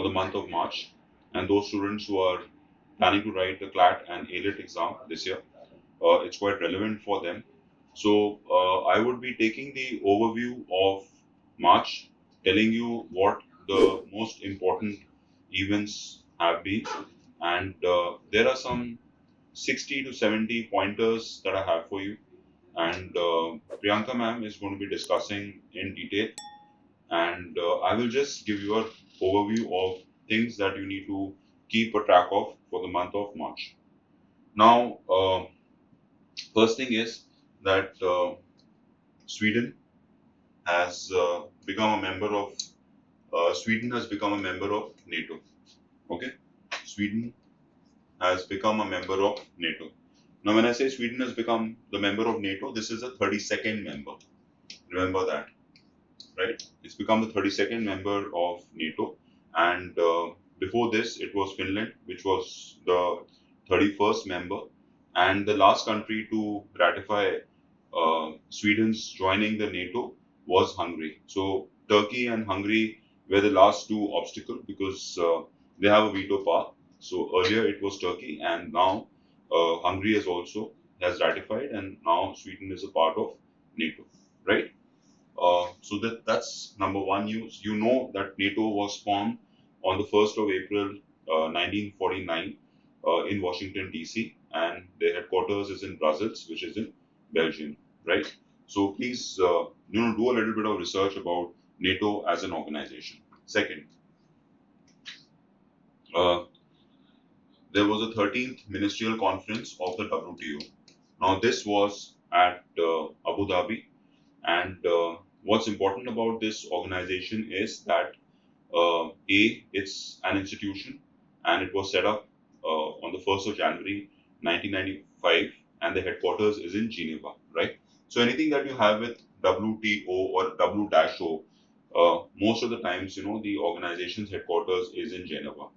for the month of March, and those students who are planning to write the CLAT and ALET exam this year, it's quite relevant for them. So I would be taking the overview of March, telling you what the most important events have been, and there are some 60 to 70 pointers that I have for you. And Priyanka ma'am is going to be discussing in detail, and I will just give you an overview of things that you need to keep a track of for the month of March. Now, first thing is that Sweden has become a member of Sweden has become a member of NATO. Okay, Sweden has become a member of NATO. Now, when I say Sweden has become the member of NATO, this is a 32nd member. Remember that, right? It's become the 32nd member of NATO, and before this, it was Finland, which was the 31st member, and the last country to ratify Sweden's joining the NATO was Hungary. So Turkey and Hungary were the last two obstacles because they have a veto power. So earlier it was Turkey, and now Hungary has ratified, and now Sweden is a part of NATO, right? So that's number one news. You know that NATO was formed on the 1st of April 1949 in Washington, D.C., and their headquarters is in Brussels, which is in Belgium, right? So please, do a little bit of research about NATO as an organization. Second, uh, there was a 13th ministerial conference of the WTO. Now, this was at Abu Dhabi, and what's important about this organization is that it's an institution, and it was set up on the 1st of January 1995, and the headquarters is in Geneva, right? So anything that you have with WTO or W-O, most of the times, the organization's headquarters is in Geneva,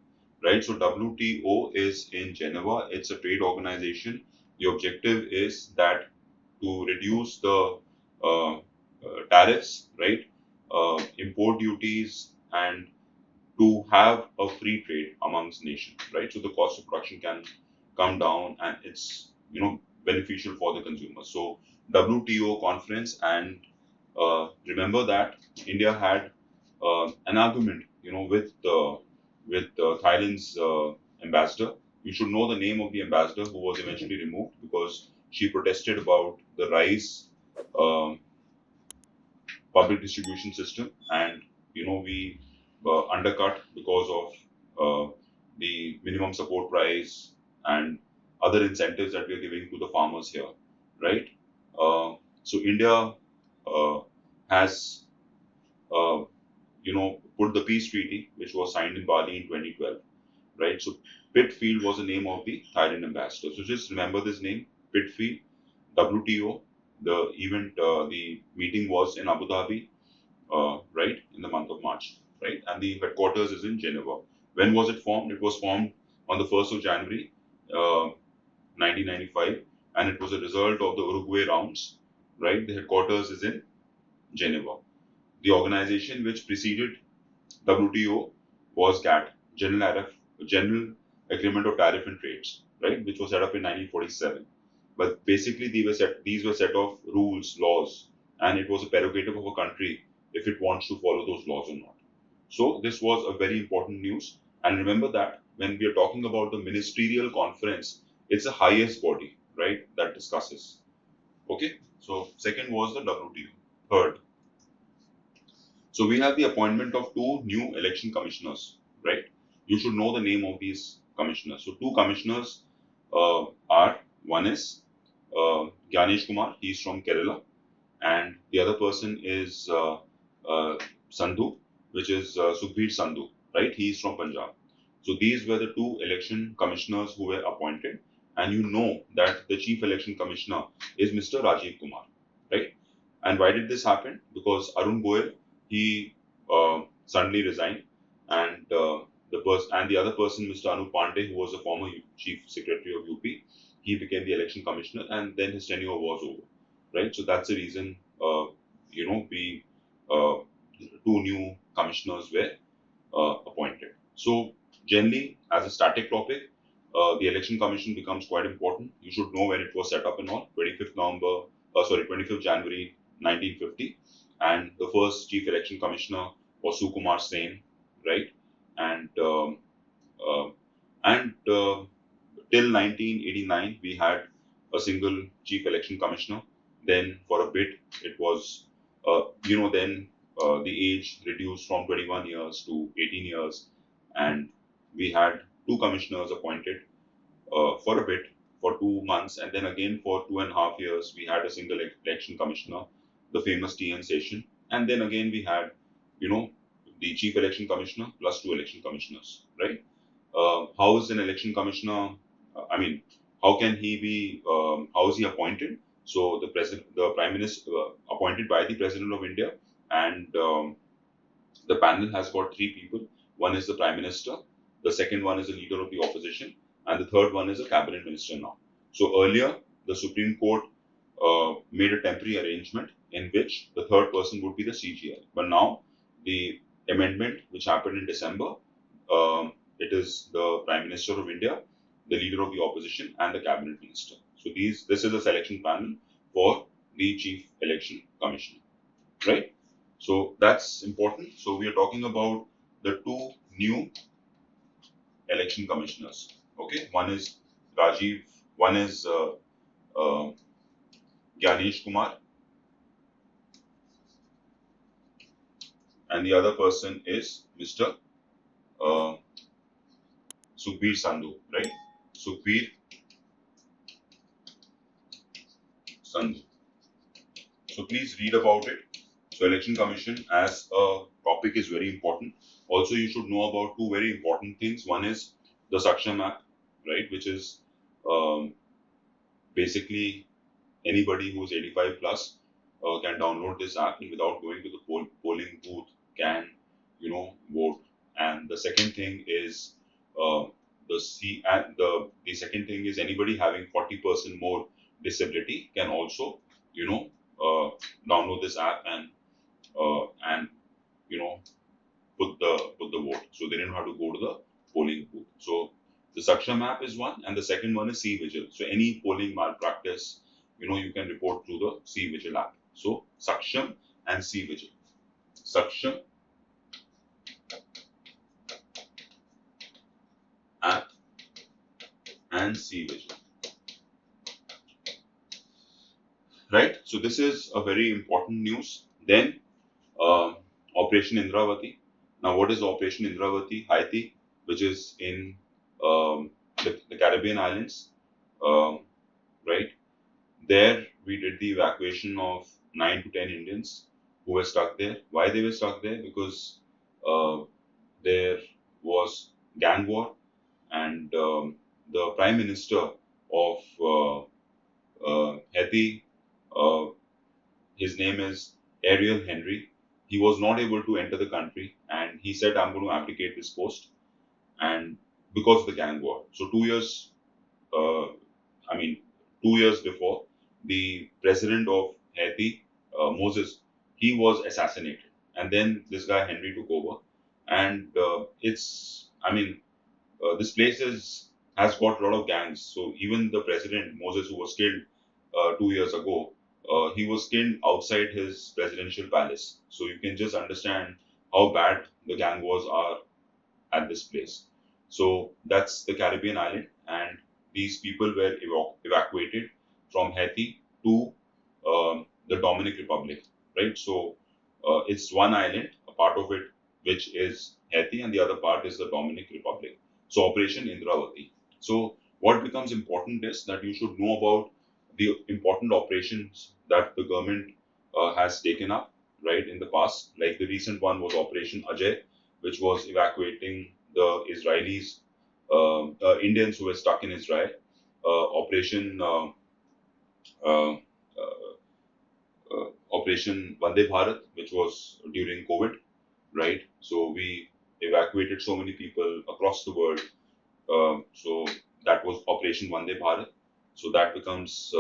right? So WTO is in Geneva. It's a trade organization. The objective is that to reduce the tariffs, right? Import duties, and to have a free trade amongst nations, right? So the cost of production can come down, and it's beneficial for the consumer. So WTO conference, and remember that India had an argument, with Thailand's ambassador. You should know the name of the ambassador who was eventually removed because she protested about the rice public distribution system, and we undercut because of the minimum support price and other incentives that we are giving to the farmers here, right? So India uh, has put the peace treaty, which was signed in Bali in 2012, right? So Pitfield was the name of the Thailand ambassador. So just remember this name, Pitfield, WTO. The meeting was in Abu Dhabi, right, in the month of March, right? And the headquarters is in Geneva. When was it formed? It was formed on the 1st of January, 1995, and it was a result of the Uruguay rounds, right? The headquarters is in Geneva. The organization which preceded WTO was GATT, General Agreement of Tariff and Trades, right, which was set up in 1947. But basically, these were set of rules, laws, and it was a prerogative of a country if it wants to follow those laws or not. So this was a very important news. And remember that when we are talking about the ministerial conference, it's the highest body, right, that discusses. Okay. So second was the WTO. Third, so we have the appointment of two new election commissioners, right? You should know the name of these commissioners. So two commissioners are, one is Gyanesh Kumar, he's from Kerala, and the other person is Sandhu, which is Sukhbir Sandhu, right? He's from Punjab. So these were the two election commissioners who were appointed, and you know that the chief election commissioner is Mr. Rajiv Kumar, right? And why did this happen? Because Arun Goel, he suddenly resigned, and the other person, Mr. Anup Pandey, who was the former chief secretary of UP, he became the election commissioner, and then his tenure was over, right? So that's the reason, we two new commissioners were appointed. So generally, as a static topic, the election commission becomes quite important. You should know when it was set up and all. 25th January 1950, and the first chief election commissioner was Sukumar Sen, right? And uh, and till 1989, we had a single chief election commissioner. Then, for a bit, it was, then the age reduced from 21 years to 18 years, and we had two commissioners appointed for a bit, for 2 months, and then again for 2.5 years, we had a single election commissioner, the famous TN Session, and then again we had, you know, the chief election commissioner plus two election commissioners, right? How is an election commissioner? I mean, how can he be? How is he appointed? So the prime minister, appointed by the president of India, and the panel has got three people. One is the prime minister, the second one is the leader of the opposition, and the third one is a cabinet minister now. So earlier, the Supreme Court made a temporary arrangement in which the third person would be the CGL. But now, the amendment which happened in December, it is the Prime Minister of India, the leader of the opposition, and the cabinet minister. So this is a selection panel for the Chief Election Commissioner, right? So that's important. So we are talking about the two new election commissioners. Okay, one is Rajiv, one is uh, Gyanesh Kumar, and the other person is Mr. Uh, Sukhbir Sandhu, right? Sukhbir Sandhu. So please read about it. So election commission as a topic is very important. Also, you should know about two very important things. One is the Saksham app, right, which is um, basically anybody who is 85 plus can download this app and without going to the polling booth can, vote. And the second thing is uh, the second thing is anybody having 40% more disability can also, download this app and you know put the vote. So they didn't have to go to the polling booth. So the Saksham app is one, and the second one is C Vigil. So any polling malpractice, you can report through the C Vigil app. So Saksham and C Vigil. Saksham app and C Vigil. Right. So this is a very important news. Then uh, Operation Indravati. Now, what is Operation Indravati? Haiti, which is in the Caribbean islands, um, right? There, we did the evacuation of 9 to 10 Indians who were stuck there. Why they were stuck there? Because uh, there was gang war, and the prime minister of Haiti, uh, his name is Ariel Henry. He was not able to enter the country, and he said, "I'm going to abdicate this post." And because of the gang war, so 2 years uh, I mean, 2 years before, the president of Haiti, Moses, he was assassinated. And then this guy, Henry, took over. And this place has got a lot of gangs. So even the president, Moses, who was killed 2 years ago, he was killed outside his presidential palace. So you can just understand how bad the gang wars are at this place. So that's the Caribbean island, and these people were evacuated from Haiti to the Dominican Republic, right? So it's one island, a part of it which is Haiti, and the other part is the Dominican Republic. So Operation Indravati. So what becomes important is that you should know about the important operations that the government has taken up, right, in the past. Like the recent one was Operation Ajay, which was evacuating the Indians who were stuck in Israel. Operation uh, uh, Operation Vande Bharat, which was during COVID, right? So we evacuated so many people across the world. So that was Operation Vande Bharat. So that becomes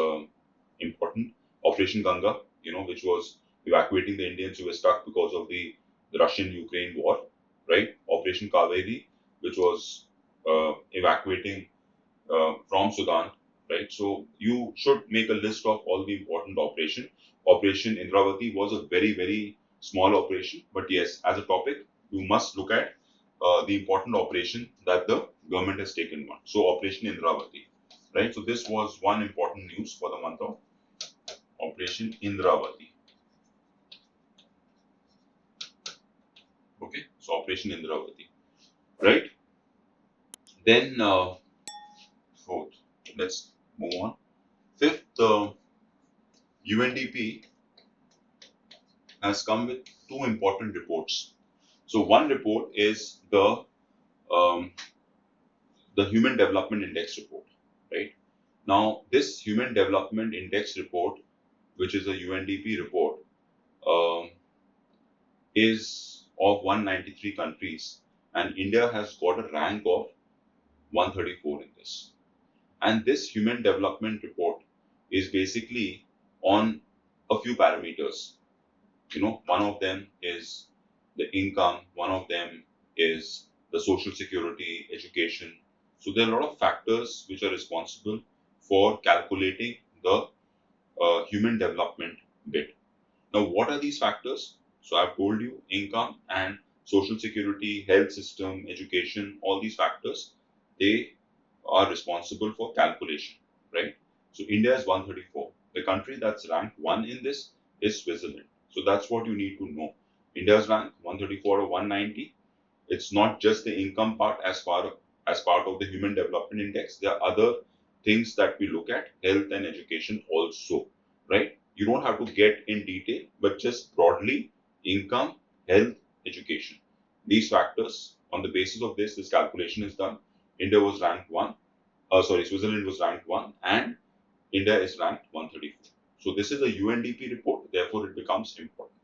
important. Operation Ganga, which was evacuating the Indians who were stuck because of the Russian-Ukraine war, right? Operation Kaveri, which was evacuating from Sudan, right? So you should make a list of all the important operation. Operation Indravati was a very, very small operation, but yes, as a topic, you must look at the important operation that the government has taken on. So Operation Indravati, right? So this was one important news for the month of Operation Indravati. Okay, so Operation Indravati, right? Then fourth, let's move on. Fifth, UNDP has come with two important reports. So one report is um, the Human Development Index report, right? Now this Human Development Index report, which is a UNDP report, um, is of 193 countries, and India has got a rank of 134 in this. And this Human Development report is basically on a few parameters. One of them is the income, one of them is the social security, education. So there are a lot of factors which are responsible for calculating the human development bit. Now, what are these factors? So I've told you income and social security, health system, education, all these factors, they are responsible for calculation, right? So India is 134. The country that's ranked 1 in this is Switzerland. So that's what you need to know. India's rank 134 or 190. It's not just the income part as part of the Human Development Index. There are other things that we look at, health and education also, right? You don't have to get in detail, but just broadly, income, health, education. These factors, on the basis of this calculation is done. India was ranked 1. Switzerland was ranked 1 and India is ranked 134. So this is a UNDP report, therefore it becomes important,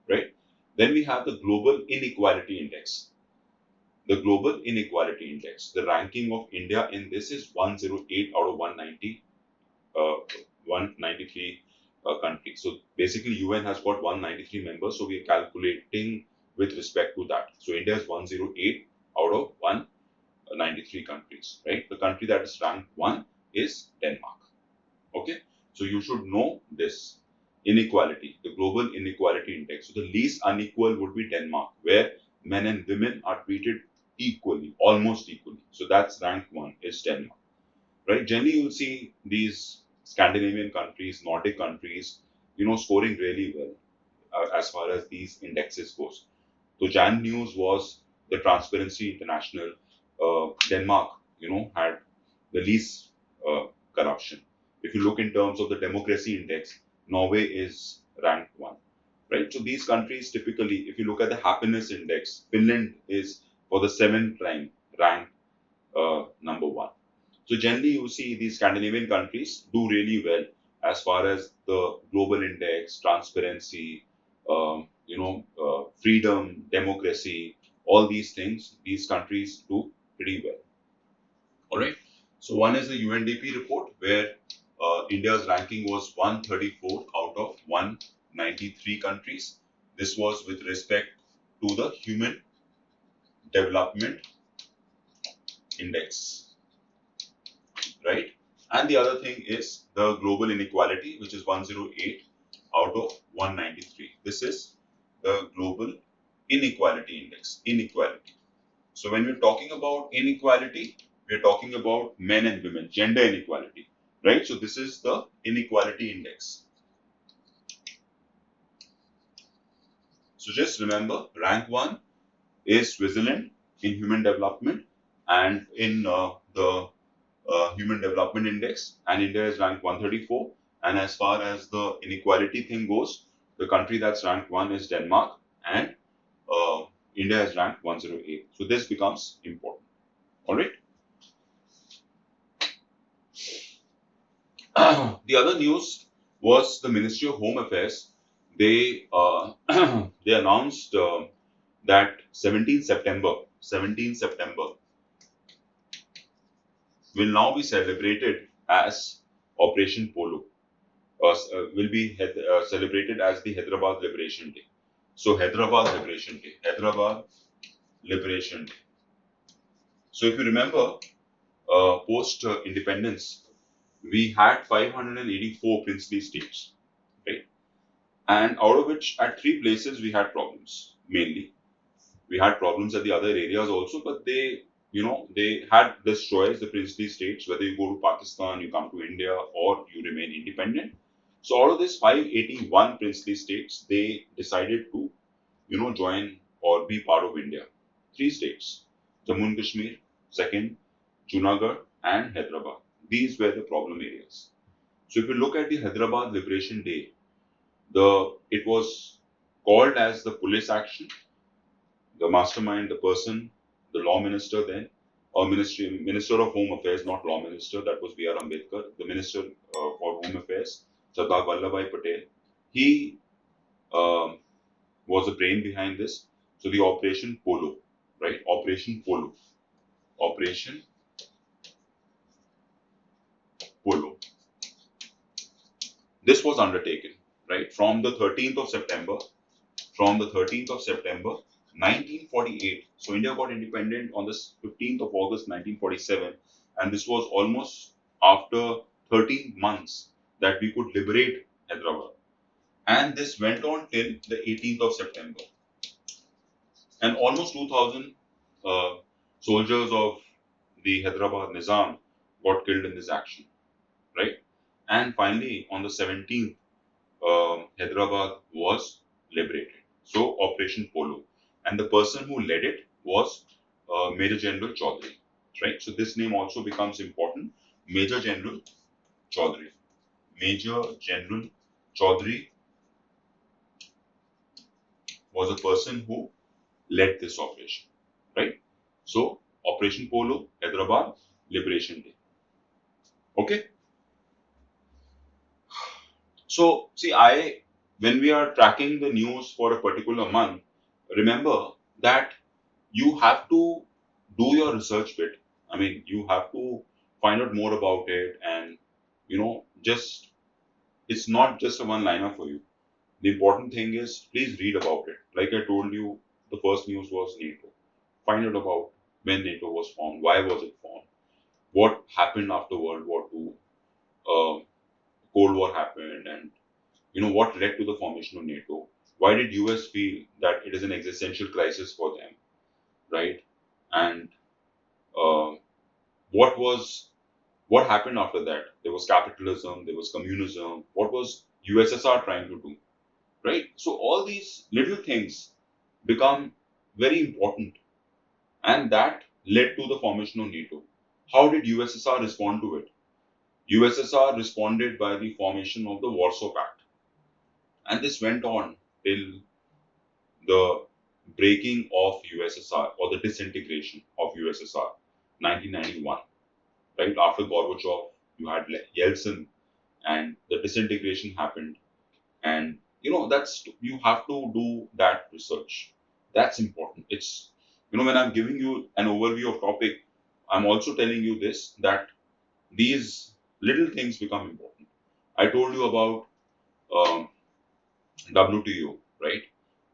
right? Then we have the Global Inequality Index. The Global Inequality Index, the ranking of India in this is 108 out of 190, 193 countries. So basically UN has got 193 members, so we are calculating with respect to that. So India is 108 out of 193 countries, right? The country that is ranked 1 is Denmark. Okay, so you should know this inequality, the Global Inequality Index. So the least unequal would be Denmark, where men and women are treated equally, almost equally. So that's rank 1 is Denmark, right? Generally, you'll see these Scandinavian countries, Nordic countries, scoring really well as far as these indexes goes. So Jan News was the Transparency International. Denmark, had the least corruption. If you look in terms of the democracy index, Norway is ranked 1, right? So these countries typically, if you look at the happiness index, Finland is for the seventh time ranked number 1. So generally, you see these Scandinavian countries do really well as far as the global index, transparency, freedom, democracy, all these things. These countries do pretty well. All right. So one is the UNDP report where India's ranking was 134 out of 193 countries. This was with respect to the Human Development Index, right? And the other thing is the global inequality, which is 108 out of 193. This is the global inequality index, inequality. So when we're talking about inequality, we're talking about men and women, gender inequality, right? So this is the inequality index. So just remember, rank 1 is Switzerland in human development and in the Human Development Index, and India is ranked 134. And as far as the inequality thing goes, the country that's ranked 1 is Denmark, and India is ranked 108. So this becomes important. All right. The other news was the Ministry of Home Affairs. They they announced that 17 September will now be celebrated as Operation Polo. Will be celebrated as the Hyderabad Liberation Day. So Hyderabad Liberation Day, Hyderabad Liberation Day. So if you remember, post independence, we had 584 princely states, right? And out of which, at three places we had problems mainly. We had problems at the other areas also, but they had this choice, the princely states, whether you go to Pakistan, you come to India, or you remain independent. So out of this 581 princely states, they decided to join or be part of India. Three states: Jammu and Kashmir, second Junagadh, and Hyderabad. These were the problem areas. So if you look at the Hyderabad Liberation Day, it was called as the police action. The mastermind, the person, the law minister then, or minister of Home Affairs, not law minister, that was B.R. Ambedkar, the minister for Home Affairs, Sardar Vallabhbhai Patel. He um, was the brain behind this. So the Operation Polo, right? Operation Polo. Operation Polo. This was undertaken, right, from the 13th of September 1948. So India got independent on this 15th of August 1947, and this was almost after 13 months that we could liberate Hyderabad. And this went on till the 18th of September. And almost 2,000 uh, soldiers of the Hyderabad Nizam got killed in this action, right? And finally, on the 17th, Hyderabad was liberated. So, Operation Polo. And the person who led it was Major General Chaudhary, right? So, this name also becomes important. Major General Chaudhary. Major General Chaudhary was a person who led this operation, right? So, Operation Polo, Hyderabad, Liberation Day. Okay. So, see, when we are tracking the news for a particular month, remember that you have to do your research bit. I mean, you have to find out more about it, and just it's not just a one liner for you. The important thing is please read about it. Like I told you, the first news was NATO. Find out about when NATO was formed, why was it formed, what happened after World War II, Cold War happened, and what led to the formation of NATO. Why did US feel that it is an existential crisis for them, right? And uh, what happened after that? There was capitalism, there was communism. What was USSR trying to do, right? So all these little things become very important, and that led to the formation of NATO. How did USSR respond to it? USSR responded by the formation of the Warsaw Pact, and this went on till the breaking of USSR or the disintegration of USSR, 1991. Right after Gorbachev, you had Yeltsin, and the disintegration happened. And that's you have to do that research. That's important. It's when I'm giving you an overview of topic, I'm also telling you this that these little things become important. I told you about um, WTO, right?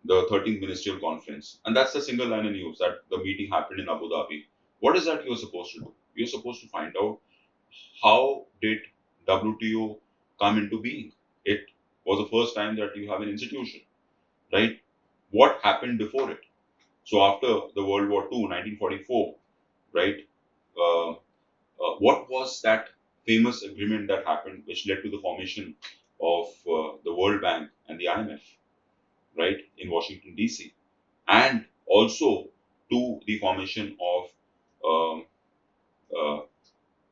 The 13th Ministerial Conference. And that's the single line of news that the meeting happened in Abu Dhabi. What is that you're supposed to do? You're supposed to find out how did WTO come into being? It was the first time that you have an institution, right? What happened before it? So after the World War II, 1944, right? What was that famous agreement that happened, which led to the formation of the World Bank and the IMF, right, in Washington D.C., and also to the formation of um, uh,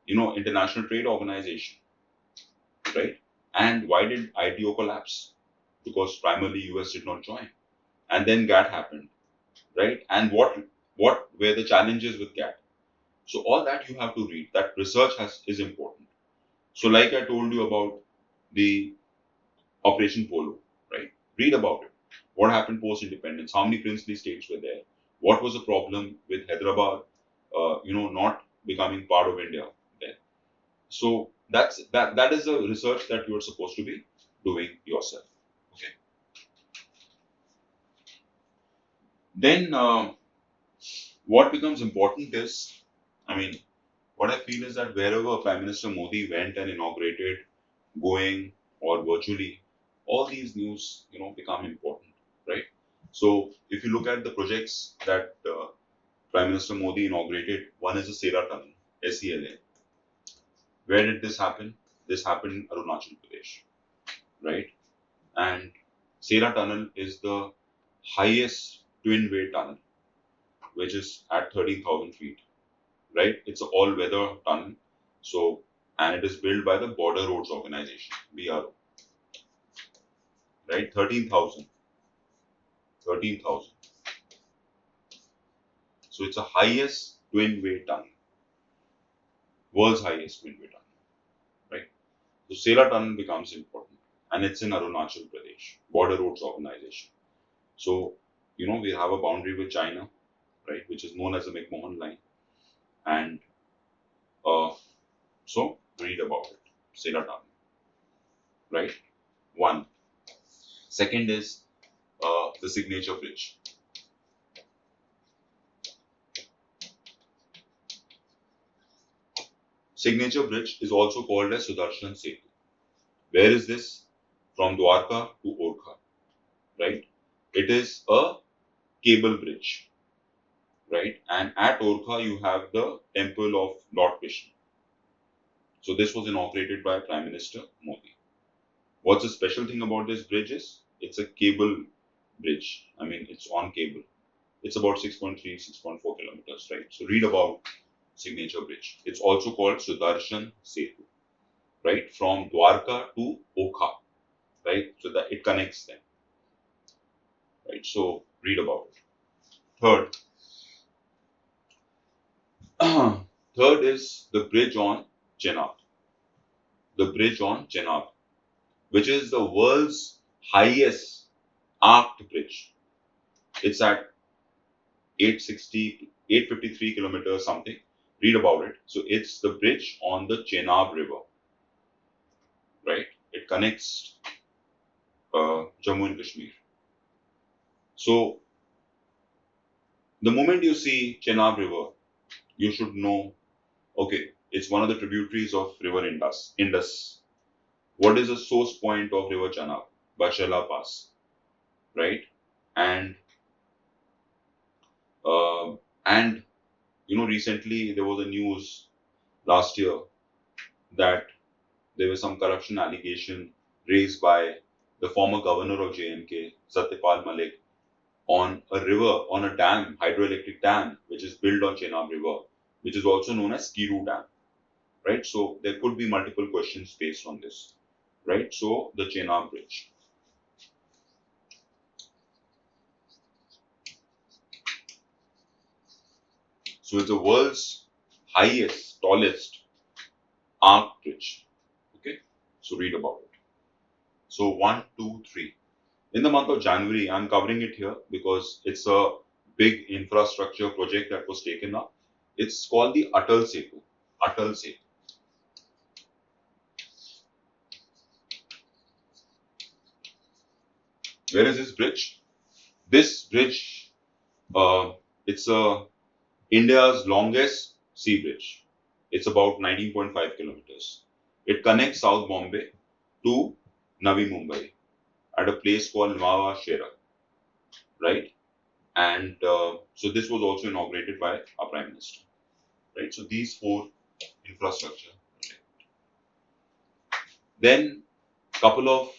International Trade Organization, right? And why did ITO collapse? Because primarily US did not join, and then GATT happened, right? And what were the challenges with GATT? So all that you have to read. That research is important. So like I told you about the Operation Polo, right? Read about it. What happened post independence? How many princely states were there? What was the problem with Hyderabad, not becoming part of India then? So that is the research that you are supposed to be doing yourself. Okay. Then what becomes important is I mean, what I feel is that wherever Prime Minister Modi went and inaugurated, going or virtually, all these news, become important, right? So if you look at the projects that Prime Minister Modi inaugurated, one is the Sela Tunnel, SELA. Where did this happen? This happened in Arunachal Pradesh, right? And Sela Tunnel is the highest twin-way tunnel, which is at 13,000 feet, right? It's an all-weather tunnel. So, and it is built by the Border Roads Organization, BRO, right? 13,000. 13,000. So it's the highest twin-way tunnel, world's highest twin-way tunnel, right? So Sela Tunnel becomes important, and it's in Arunachal Pradesh, Border Roads Organization. So, we have a boundary with China, right, which is known as the McMahon Line, and so read about it, Sela Tunnel, right? One. Second is the Signature Bridge. Signature Bridge is also called as Sudarshan Setu. Where is this? From Dwarka to Orkha, right? It is a cable bridge, right? And at Orkha, you have the temple of Lord Krishna. So this was inaugurated by Prime Minister Modi. What's the special thing about this bridge is it's a cable bridge. I mean, it's on cable. It's about 6.3, 6.4 kilometers, right? So read about Signature Bridge. It's also called Sudarshan Setu, right? From Dwarka to Okha, right? So that it connects them, right? So read about it. Third, third is the bridge on Chenab. The bridge on Chenab, which is the world's highest arched bridge. It's at 860, 853 kilometers something. Read about it. So it's the bridge on the Chenab River, right? It connects Jammu and Kashmir. So the moment you see Chenab River, you should know, okay, it's one of the tributaries of River Indus. Indus. What is the source point of River Chenab? Bashela Pass, right? And uh, and recently there was a news last year that there was some corruption allegation raised by the former governor of J&K, Satyapal Malik, on a river, on a dam, hydroelectric dam, which is built on Chenab River, which is also known as Kiru Dam, right? So there could be multiple questions based on this, right? So the Chenab Bridge. So it's the world's highest, tallest arc bridge. Okay, so read about it. So one, two, three. In the month of January, I'm covering it here because it's a big infrastructure project that was taken up. It's called the Atal Setu. Atal Setu. Where is this bridge? This bridge, it's India's longest sea bridge. It's about 19.5 kilometers. It connects South Bombay to Navi Mumbai at a place called Nuava Shera, right? And so this was also inaugurated by our Prime Minister, right? So these four infrastructure. Then couple of,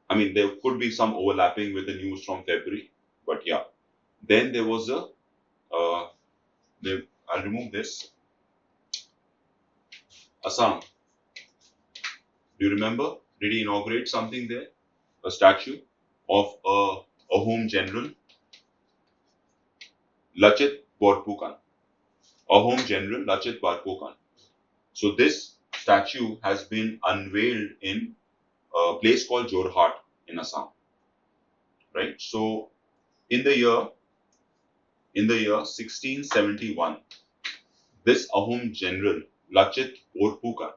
I mean, there could be some overlapping with the news from February, but yeah. Then there was a, I'll remove this. Assam. Do you remember? Did he inaugurate something there? A statue of a home general, Lachit Borphukan. A home general, Lachit Borphukan. So this statue has been unveiled in a place called Jorhat in Assam, right? So in the year 1671, this Ahom general Lachit Borphukan,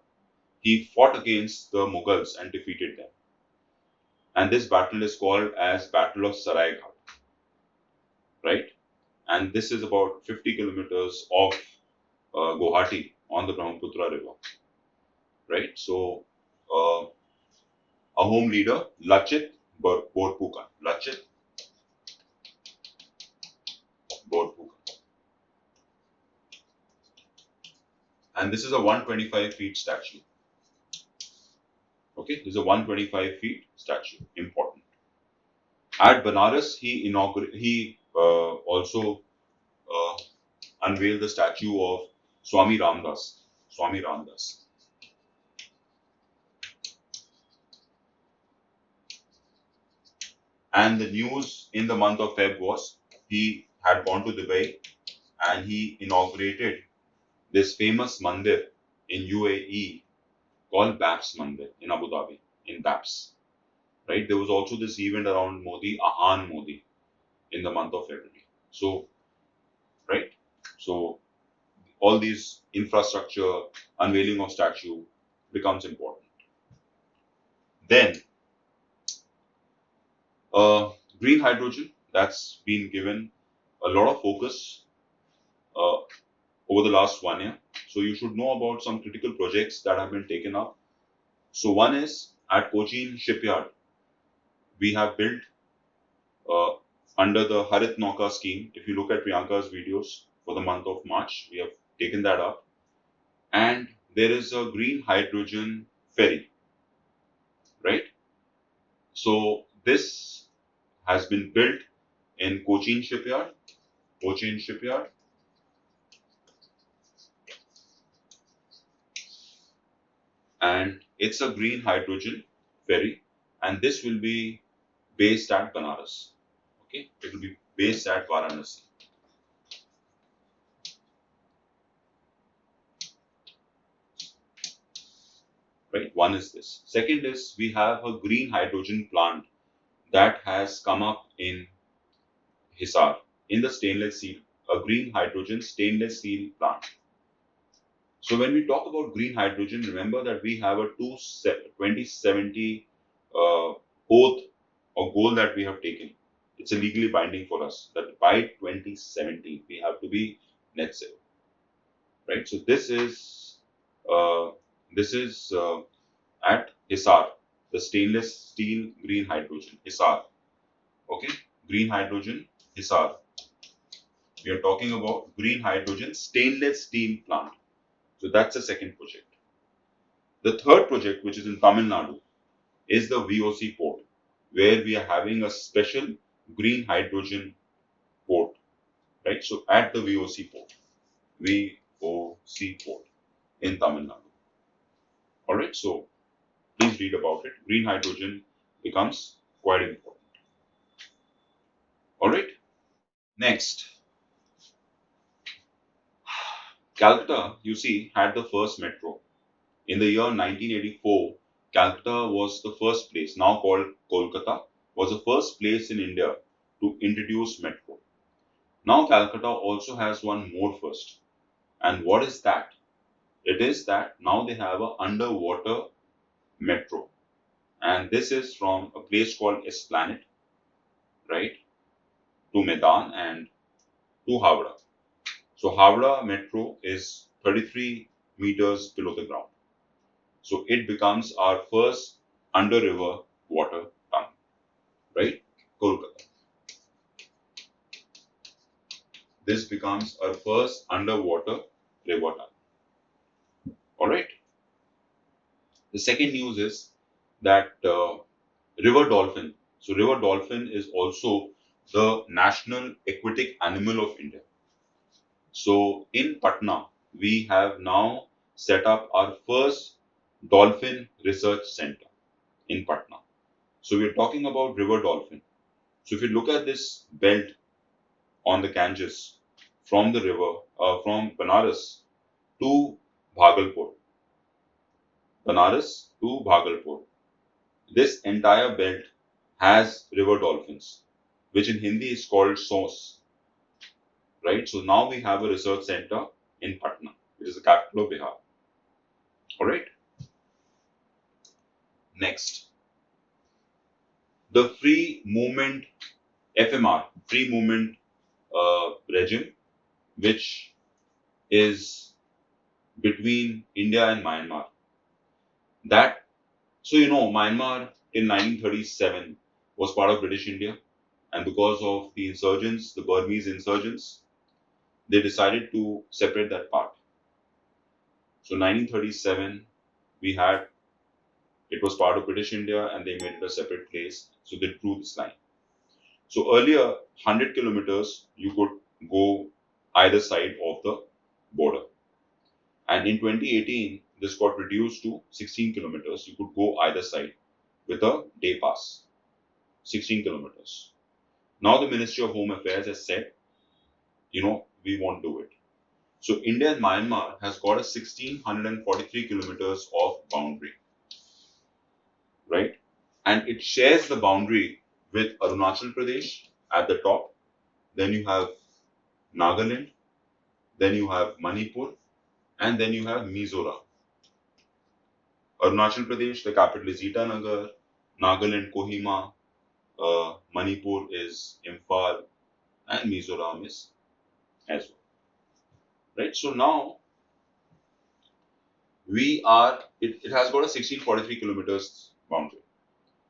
he fought against the Mughals and defeated them. And this battle is called as Battle of Saraighat, right? and this is about 50 kilometers off Guwahati on the Brahmaputra River, right? So, a home leader, Lachit Borphukan. Lachit Borphukan. And this is a 125 feet statue. Okay, this is a 125 feet statue. Important. At Banaras, he also uh, unveiled the statue of Swami Ramdas. Swami Ramdas. And the news in the month of Feb was he had gone to Dubai and he inaugurated this famous mandir in UAE called BAPS Mandir in Abu Dhabi, in BAPS. Right? There was also this event around Modi, Ahan Modi, in the month of February. So, right? So, all these infrastructure, unveiling of statue becomes important. Then, green hydrogen, that's been given a lot of focus uh, over the last 1 year. So, you should know about some critical projects that have been taken up. So, one is at Cochin Shipyard, we have built uh, under the Harit Nauka scheme. If you look at Priyanka's videos for the month of March, we have taken that up. And there is a green hydrogen ferry, right? So this has been built in Cochin Shipyard. Cochin Shipyard. And it's a green hydrogen ferry. And this will be based at Banaras. Okay, it will be based at Varanasi. Right, one is this. Second is we have a green hydrogen plant that has come up in Hisar in the stainless steel, a green hydrogen stainless steel plant. So when we talk about green hydrogen, remember that we have a 2070 oath or goal that we have taken. It's a legally binding for us that by 2070 we have to be net zero, right? So uh, this is at Hisar, the stainless steel green hydrogen Hisar. Okay, green hydrogen Hisar. We are talking about green hydrogen stainless steel plant. So that's the second project. The third project, which is in Tamil Nadu, is the VOC port, where we are having a special green hydrogen port, right? So at the VOC port in Tamil Nadu. All right. So please read about it. Green hydrogen becomes quite important. All right. Next, Calcutta, you see, had the first metro. In the year 1984, Calcutta was the first place, now called Kolkata, was the first place in India to introduce metro. Now Calcutta also has one more first. And what is that? It is that now they have an underwater metro. And this is from a place called Esplanade, right, to Medan and to Howrah. So Howrah metro is 33 meters below the ground. So it becomes our first under river water tunnel, right? Kolkata. This becomes our first underwater river tunnel. All right. The second news is that river dolphin. So river dolphin is also the national aquatic animal of India. So in Patna, we have now set up our first dolphin research center in Patna. So we're talking about river dolphin. So if you look at this belt on the Ganges from the river, from Banaras to Bhagalpur, Banaras to Bhagalpur, this entire belt has river dolphins, which in Hindi is called SOS, right? So now we have a research center in Patna, which is the capital of Bihar. All right. Next, the free movement FMR, free movement region which is between India and Myanmar. That Myanmar in 1937 was part of British India, and because of the insurgents, the Burmese insurgents, they decided to separate that part. So 1937, we had it was part of British India, and they made it a separate place. So they drew this line. So earlier, 100 kilometers you could go either side of the border, and in 2018, this got reduced to 16 kilometers. You could go either side with a day pass, 16 kilometers. Now the Ministry of Home Affairs has said, we won't do it. So India and Myanmar has got a 1643 kilometers of boundary, right? And it shares the boundary with Arunachal Pradesh at the top. Then you have Nagaland, then you have Manipur, and then you have Mizoram. Arunachal Pradesh, the capital is Itanagar, Nagaland, Kohima, Manipur is Imphal, and Mizoram is as well. Right? So now it has got a 1643 kilometers boundary.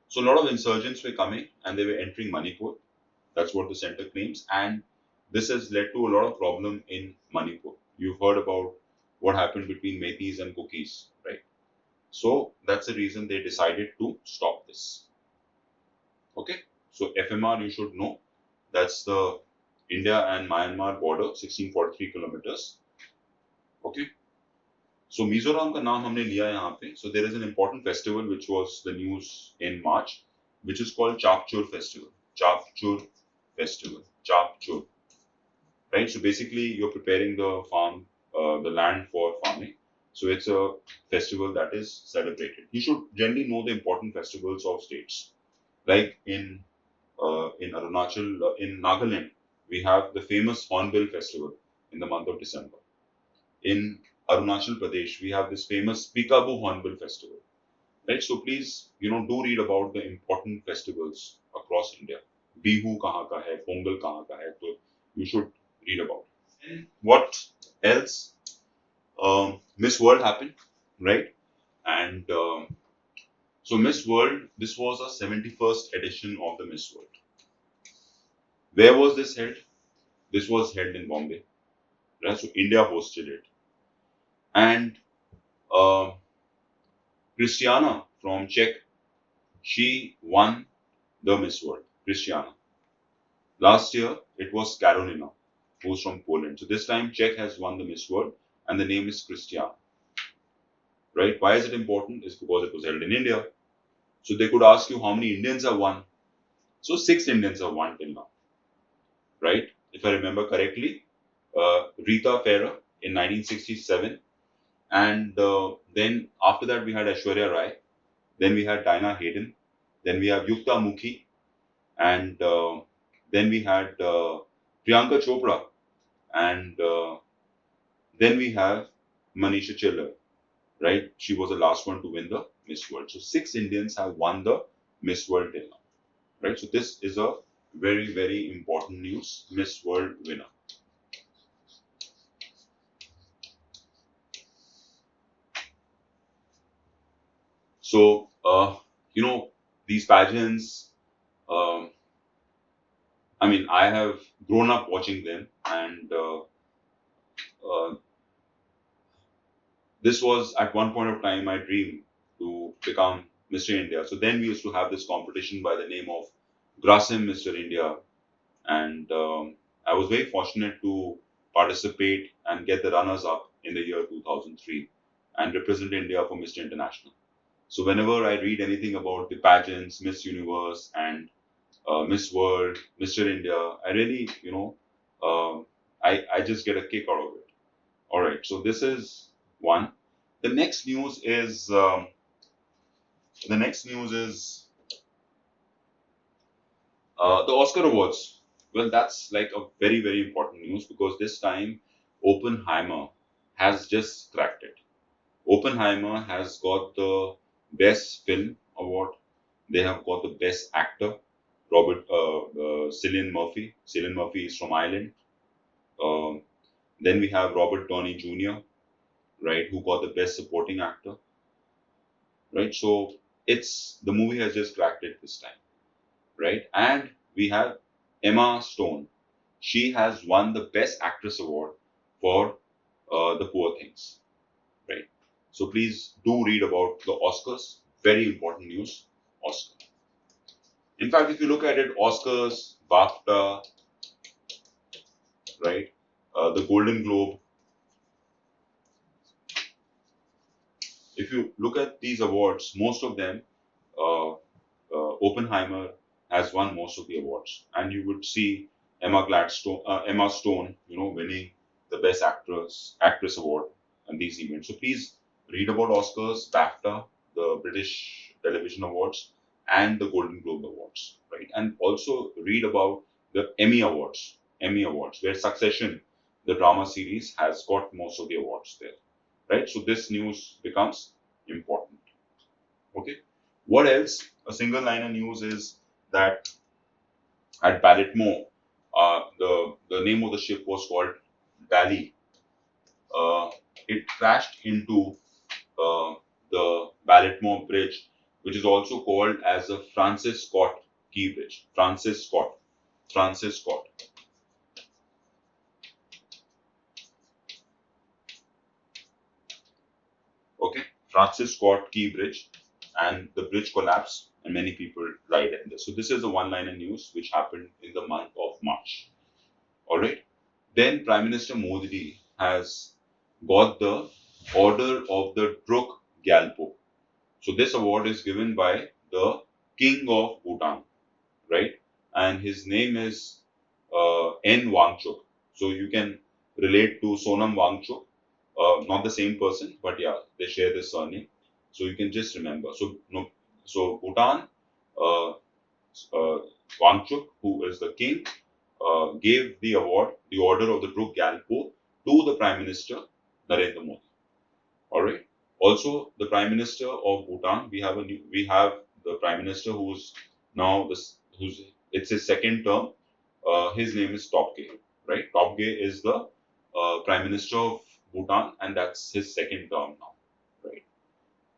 So a lot of insurgents were coming and they were entering Manipur. That's what the center claims. And this has led to a lot of problem in Manipur. You've heard about what happened between Metis and Kukis, right? So that's the reason they decided to stop this. Okay. So FMR, you should know, that's the India and Myanmar border, 1643 kilometers. Okay. So Mizoram का नाम हमने लिया यहाँ पे. So there is an important festival which was the news in March, which is called Chapchur Festival. Chapchur Festival. Chapchur. Right. So basically, you're preparing the farm, the land for farming. So it's a festival that is celebrated. You should generally know the important festivals of states. Like in Arunachal, in Nagaland, we have the famous Hornbill Festival in the month of December. In Arunachal Pradesh, we have this famous Peekaboo Hornbill Festival. Right? So please, do read about the important festivals across India. Bihu kahan ka hai, Pongal kahan ka hai, so you should read about it. And what else? Miss World happened, right? And so Miss World, this was a 71st edition of the Miss World. Where was this held? This was held in Bombay. Right? So India hosted it. And uh, Christiana from Czech, she won the Miss World. Christiana. Last year, it was Carolina, who's from Poland. So this time, Czech has won the Miss World, and the name is Christiana. Right? Why is it important? It's because it was held in India. So they could ask you how many Indians have won. So 6 Indians have won till now. Right? If I remember correctly, Rita Ferrer in 1967. And then after that, we had Aishwarya Rai. Then we had Dinah Hayden. Then we have Yukta Mukhi. And then we had Priyanka Chopra. And then we have Manisha Chiller, right? She was the last one to win the Miss World. So 6 Indians have won the Miss World till now, right? So this is a very, very important news. Miss World winner. So, these pageants, um, I mean, I have grown up watching them, and this was at one point of time my dream to become Mr. India. So then we used to have this competition by the name of Grasim Mr. India, and I was very fortunate to participate and get the runners up in the year 2003 and represent India for Mr. International. So whenever I read anything about the pageants, Miss Universe and Miss World, Mr. India, I really, I just get a kick out of it. All right, so this is one. The next news is the Oscar Awards. Well, that's like a very, very important news because this time Oppenheimer has just cracked it. Oppenheimer has got the Best Film Award. They have got the Best Actor. Cillian Murphy. Cillian Murphy is from Ireland. Um, then we have Robert Downey Jr., right, who got the Best Supporting Actor, right? So it's the movie has just cracked it this time, right? And we have Emma Stone. She has won the Best Actress award for The Poor Things, right? So please do read about the Oscars. Very important news. Oscar. In fact, if you look at it, Oscars, BAFTA, right, the Golden Globe. If you look at these awards, most of them, uh, Oppenheimer has won most of the awards, and you would see Emma Stone, winning the Best Actress award and these events. So please read about Oscars, BAFTA, the British Television Awards, and the Golden Globe Awards, right? And also read about the Emmy Awards, where Succession, the drama series, has got most of the awards there, right? So this news becomes important. Okay. What else? A single liner news is that at Balletmore, the name of the ship was called Dali. Uh, it crashed into the Balletmore Bridge, which is also called as the Francis Scott Key Bridge. Francis Scott. Francis Scott. Okay. Francis Scott Key Bridge, and the bridge collapsed, and many people died in this. So this is a one-liner news which happened in the month of March. All right. Then Prime Minister Modi has got the Order of the Druk Gyalpo. So this award is given by the King of Bhutan, right? And his name is N. Wangchuk. So you can relate to Sonam Wangchuk, not the same person, but yeah, they share this surname. So you can just remember. So no, so Bhutan, uh, Wangchuk, who is the king, gave the award, the Order of the Druk Gyalpo, to the Prime Minister Narendra Modi. All right. Also, the Prime Minister of Bhutan, we have the Prime Minister who's now this who's it's his second term. His name is Topge, right? Topge is the Prime Minister of Bhutan, and that's his second term now, right?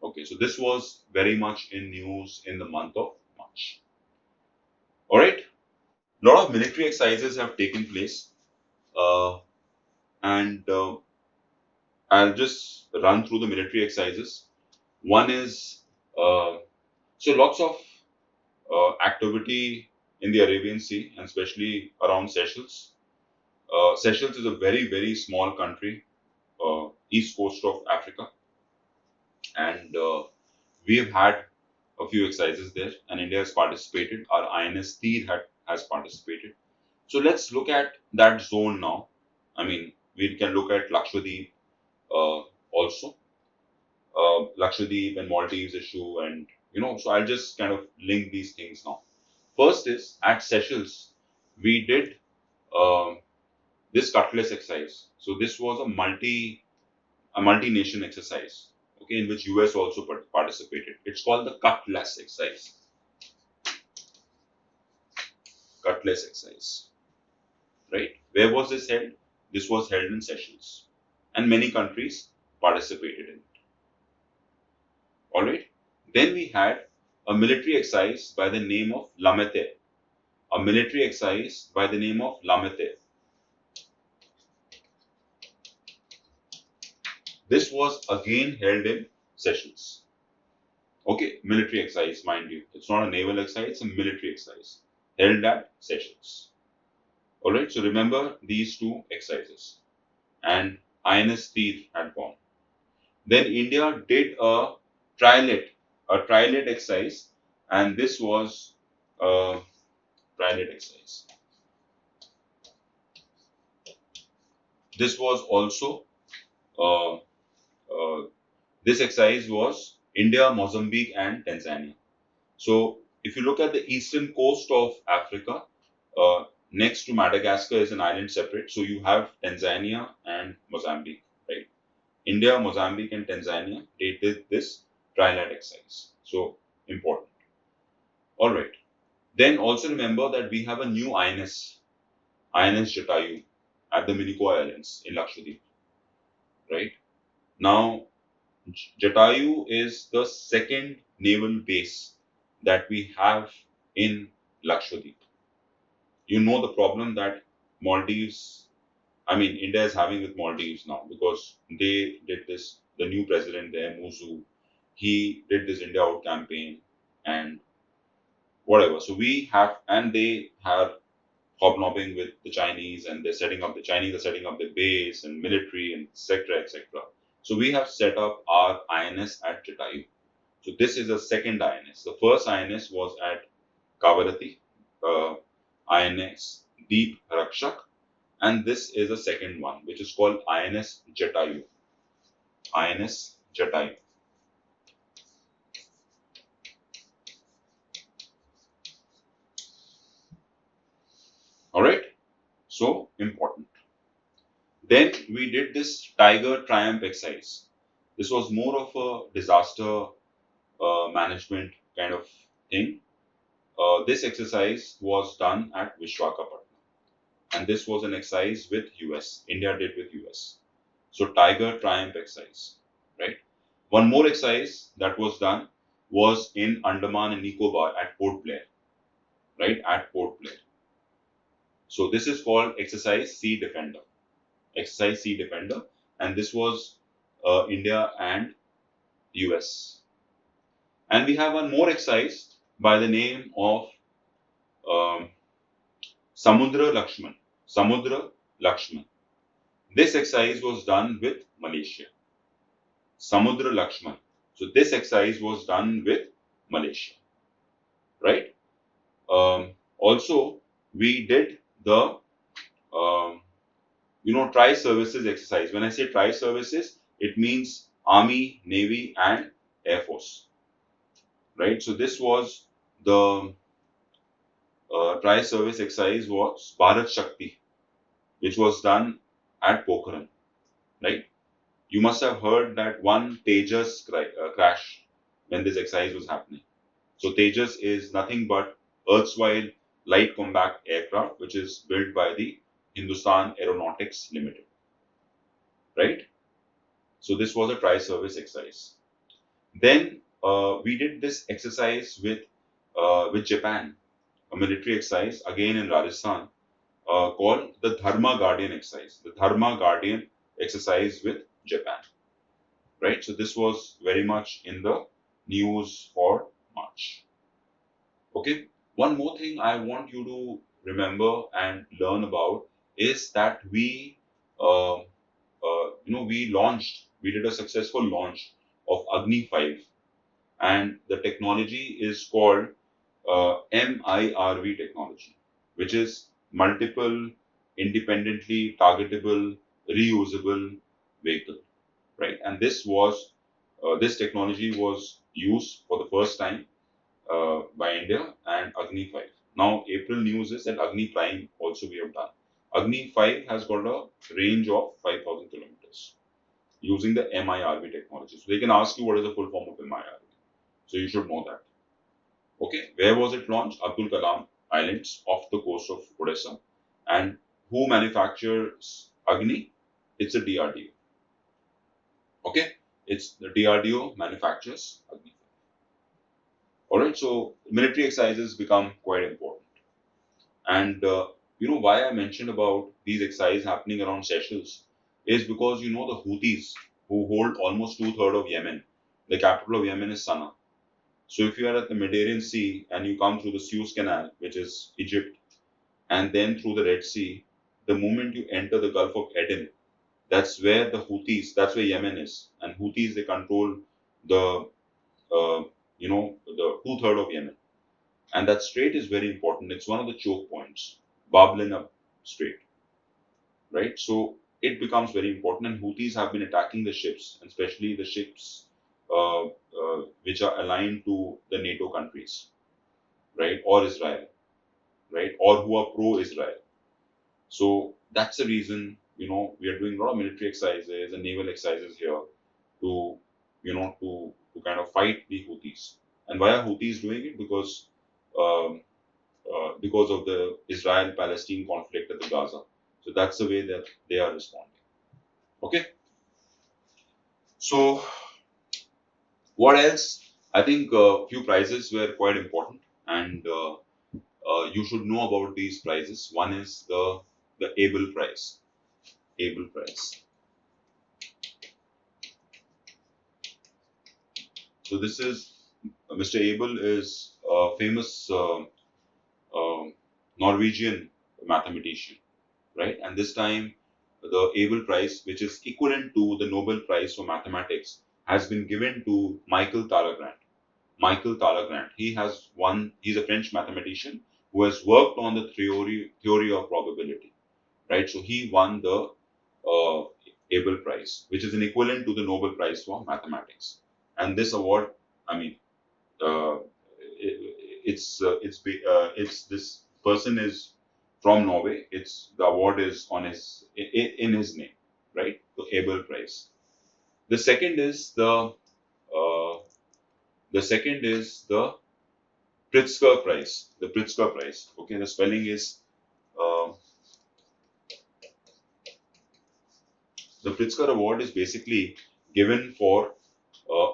Okay, so this was very much in news in the month of March. All right, a lot of military exercises have taken place. And I'll just run through the military exercises. One is lots of activity in the Arabian Sea, and especially around Seychelles. Seychelles is a very, very small country, east coast of Africa, and we have had a few exercises there, and India has participated. Our INS Tir has participated. So let's look at that zone now. I mean, we can look at Lakshadweep also. Lakshadweep and Maldives issue, and so I'll just kind of link these things now. First is at Seychelles, we did um this Cutlass exercise. So this was a multi-nation exercise, okay, in which US also participated. It's called the Cutlass exercise. Cutlass exercise, right? Where was this held? This was held in Seychelles, and many countries participated in it. All right. Then we had a military exercise by the name of Lamete. A military exercise by the name of Lamete. This was again held in Seychelles. Okay, military exercise, mind you. It's not a naval exercise, it's a military exercise held at Seychelles. Alright, so remember these two exercises. And INS Tir had gone. Then India did a trilet exercise, and this was a trilet exercise. This was also uh, this exercise was India, Mozambique, and Tanzania. So if you look at the eastern coast of Africa, next to Madagascar is an island separate. So you have Tanzania and Mozambique, right? India, Mozambique, and Tanzania, they did this trilat exercise. So important. All right. Then also remember that we have a new INS Jatayu at the Minicoy Islands in Lakshadweep, right? Now, Jatayu is the second naval base that we have in Lakshadweep. You know the problem that Maldives, I mean, India is having with Maldives now because they did this, the new president there, Muzu, he did this India Out campaign and whatever. So we have, and they have hobnobbing with the Chinese, and the Chinese are setting up their base and military and etc. etc. So we have set up our INS at Jatayu. So this is the second INS. The first INS was at Kavarati, INS Deep Rakshak, and this is the second one, which is called INS Jatayu. INS Jatayu. All right. So important. Then we did this Tiger Triumph exercise. This was more of a disaster management kind of thing. This exercise was done at Vishakhapatnam, and this was an exercise with US. India did with US. So Tiger Triumph exercise, right? One more exercise that was done was in Andaman and Nicobar at Port Blair, right? At Port Blair. So this is called exercise Sea Defender. Exercise Sea Defender, and this was India and US. And we have one more exercise by the name of um, Samudra Lakshman. Samudra Lakshman. This exercise was done with Malaysia. Samudra Lakshman. So this exercise was done with Malaysia, right? Also, we did the tri services exercise. When I say tri services, it means Army, Navy, and Air Force, right? So this was the tri service exercise was Bharat Shakti, which was done at Pokhran, right? You must have heard that one Tejas crash when this exercise was happening. So Tejas is nothing but erstwhile light combat aircraft, which is built by the Hindustan Aeronautics Limited, right? So this was a tri-service exercise. Then we did this exercise with Japan, a military exercise again in Rajasthan, called the Dharma Guardian exercise. The Dharma Guardian exercise with Japan, right? So this was very much in the news for March. Okay. One more thing I want you to remember and learn about is that we did a successful launch of Agni 5, and the technology is called MIRV technology, which is multiple, independently targetable, reusable vehicle, right? And this technology was used for the first time by India and Agni 5. Now, April news is that Agni Prime also we have done. Agni 5 has got a range of 5,000 kilometers using the MIRV technology. So they can ask you what is the full form of MIRV. So you should know that. Okay, where was it launched? Abdul Kalam Islands off the coast of Odisha. And who manufactures Agni? It's a DRDO. Okay, it's the DRDO manufactures Agni. All right, so military exercises become quite important. And why I mentioned about these exercises happening around Seychelles is because the Houthis who hold almost two-thirds of Yemen. The capital of Yemen is Sana'a. So if you are at the Mediterranean Sea and you come through the Suez Canal, which is Egypt, and then through the Red Sea, the moment you enter the Gulf of Aden, that's where Yemen is, and Houthis they control the the two-thirds of Yemen, and that strait is very important. It's one of the choke points, Bab el Strait, right? So it becomes very important, and Houthis have been attacking the ships, and especially the ships which are aligned to the NATO countries, right, or Israel, right, or who are pro-Israel. So that's the reason we are doing a lot of military exercises and naval exercises here to to kind of fight the Houthis. And why are Houthis doing it? Because because of the Israel-Palestine conflict at the Gaza. So that's the way that they are responding. Okay. So what else? I think a few prizes were quite important, and you should know about these prizes. One is the Abel Prize. Abel Prize. So this is Mr. Abel is a famous Norwegian mathematician, right? And this time, the Abel Prize, which is equivalent to the Nobel Prize for mathematics, has been given to Michael Talleyrand. Michael Talleyrand. He has won. He's a French mathematician who has worked on the theory of probability, right? So he won the uh, Abel Prize, which is an equivalent to the Nobel Prize for mathematics. And this award, I mean, uh, it's this person is from Norway. It's the award is on his in his name, right? The Abel Prize. The second is the Pritzker Prize. The Pritzker Prize. Okay, the spelling is uh, the Pritzker Award is basically given for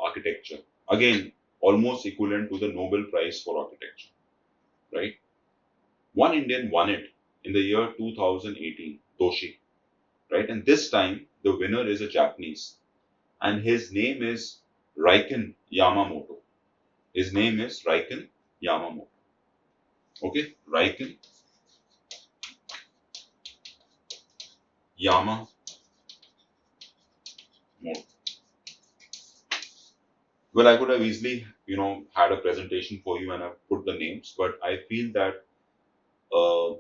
architecture. Again, almost equivalent to the Nobel Prize for architecture, right? One Indian won it in the year 2018, Toshi, right? And this time the winner is a Japanese, and his name is Raiken Yamamoto. His name is Raiken Yamamoto. Okay, Raiken Yamamoto. Well, I could have easily, had a presentation for you and I've put the names, but I feel that uh,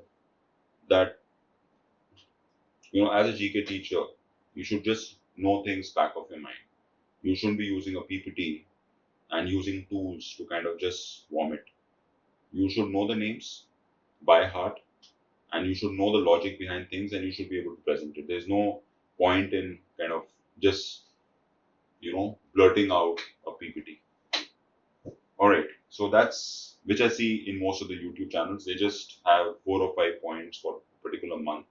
that as a GK teacher, you should just know things back of your mind. You shouldn't be using a PPT and using tools to kind of just vomit. You should know the names by heart, and you should know the logic behind things, and you should be able to present it. There's no point in kind of just blurting out a PPT. All right, so that's which I see in most of the YouTube channels. They just have 4 or 5 points for a particular month,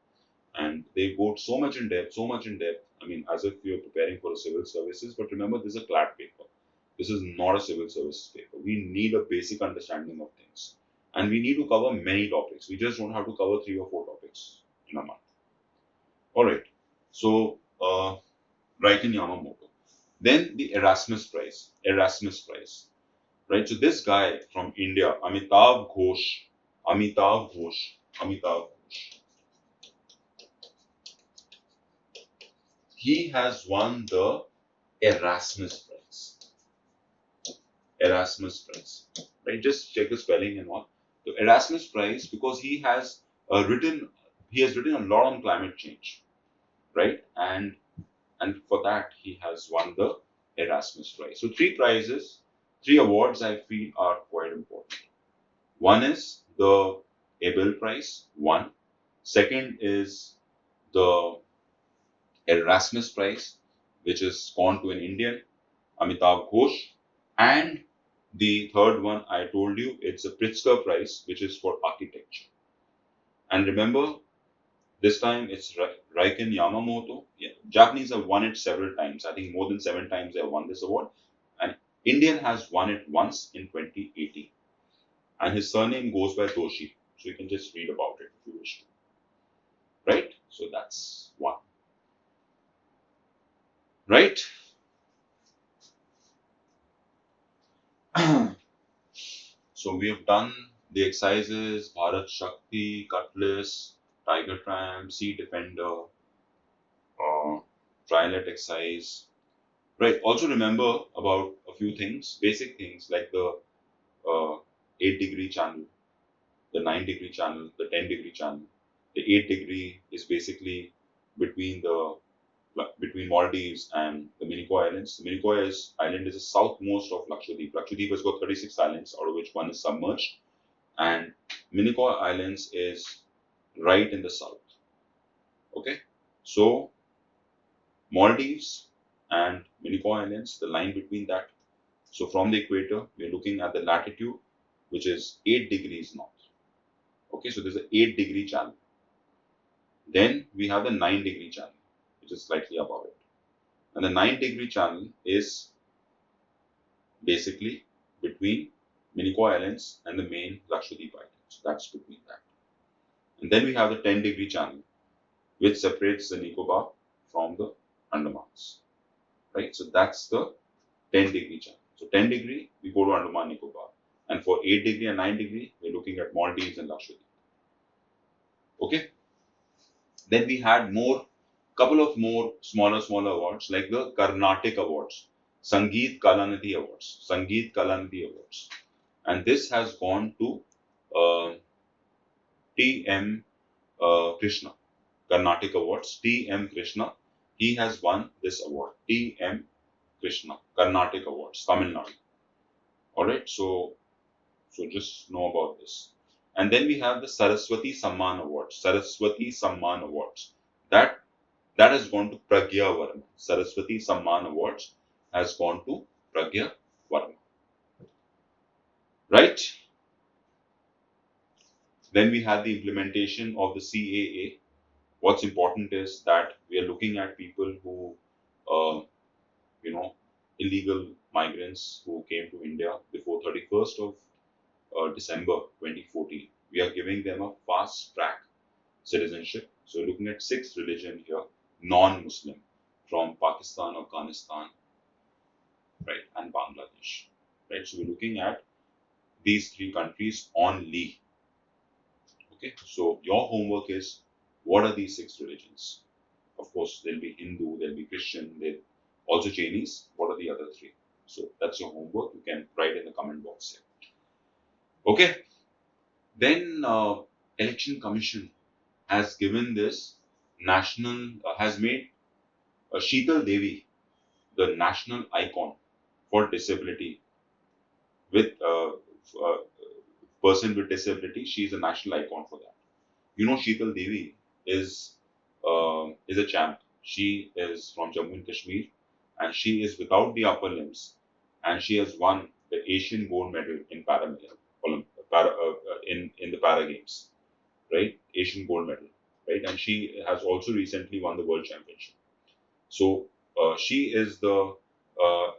and they go so much in depth, so much in depth. I mean, as if you're preparing for a civil services, but remember, this is a CLAT paper. This is not a civil services paper. We need a basic understanding of things, and we need to cover many topics. We just don't have to cover 3 or 4 topics in a month. All right. So, Raiken Yamamoto. Then the Erasmus Prize. Erasmus Prize. Right. So this guy from India, Amitabh Ghosh, he has won the Erasmus Prize. Erasmus Prize. Right. Just check the spelling and all. The Erasmus Prize because he has written a lot on climate change, right? And for that he has won the Erasmus Prize. So three awards I feel are quite important. One is the Abel Prize. One. Second is the Erasmus Prize, which is gone to an Indian, Amitabh Ghosh. And the third one I told you, it's a Pritzker Prize, which is for architecture. And remember, this time it's Raiken Yamamoto. Yeah, Japanese have won it several times. I think more than 7 times they have won this award. And Indian has won it once in 2018. And his surname goes by Toshi. So you can just read about it if you wish to. Right? So that's one. Right? So we have done the exercises, Bharat Shakti, Cutlass, Tiger Tramp, Sea Defender, Trilet exercise. Right. Also remember about a few things, basic things like the uh, 8-degree channel, the 9-degree channel, the 10-degree channel. The 8 degree is basically between between Maldives and the Minicoy Islands. The Island is the southmost of Lakshadweep. Lakshadweep has got 36 islands, out of which one is submerged, and Minicoy Islands is right in the south. Okay, so Maldives and Minicoy Islands, the line between that. So from the equator, we're looking at the latitude, which is 8 degrees north. Okay, so there's an 8-degree channel. Then we have the 9-degree channel, which is slightly above it. And the 9-degree channel is basically between Minicoy Islands and the main Lakshadweep Islands. So that's between that. And then we have the 10-degree channel, which separates the Nicobar from the Andamans. Right? So that's the 10-degree channel. So 10 degree, we go to Andaman Nicobar. And for 8 degree and 9 degree, we're looking at Maldives and Lakshadweep. Okay. Then we had couple of more smaller awards like the Carnatic Awards, Sangeet Kalanidhi Awards, and this has gone to T.M. Krishna, Carnatic Awards. T.M. Krishna, he has won this award. T.M. Krishna, Carnatic Awards, Tamil Nadu. All right, so just know about this. And then we have the Saraswati Samman Awards. That has gone to Pragya Varma. Saraswati Samman Awards has gone to Pragya Varma. Right? Then we had the implementation of the CAA. What's important is that we are looking at people who, uh, you know, illegal migrants who came to India before 31st of December 2014. We are giving them a fast track citizenship. So we're looking at 6th religion here, non-Muslim, from Pakistan, Afghanistan, right, and Bangladesh, right. So we're looking at these 3 countries only. Okay, so your homework is what are these 6 religions? Of course, there'll be Hindu, there'll be Christian, there'll also Chinese. What are the other 3? So that's your homework. You can write in the comment box here. Okay, then Election Commission has given this has made Sheetal Devi the national icon for disability with person with disability. She is a national icon for that. You know, Sheetal Devi is a champ. She is from Jammu and Kashmir, and she is without the upper limbs, and she has won the Asian gold medal in in the para games, right? Asian gold medal, right? And she has also recently won the world championship. So she is the uh,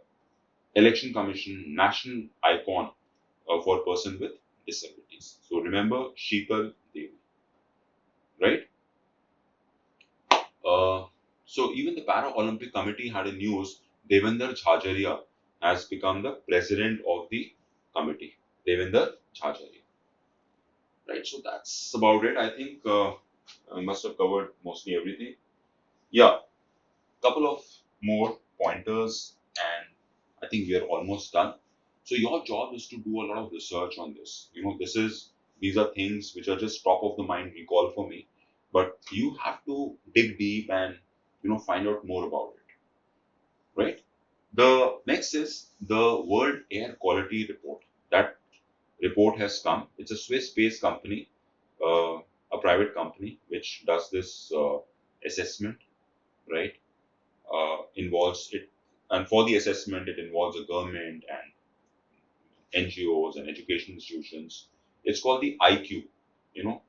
Election Commission national icon for person with disabilities. So remember Sheetal Devi, right? So even the Para Olympic Committee had a news. Devender Jhajaria has become the president of the committee. Devender Jhajaria, right? So that's about it. I think I must have covered mostly everything. Yeah, couple of more pointers, and I think we are almost done. So your job is to do a lot of research on this. You know, these are things which are just top of the mind recall for me, but you have to dig deep and find out more about it, right? The next is the World Air Quality Report. That report has come. It's a Swiss-based company, uh, a private company which does this assessment, right? Involves it, and for the assessment, it involves the government and NGOs and education institutions. It's called the IQ.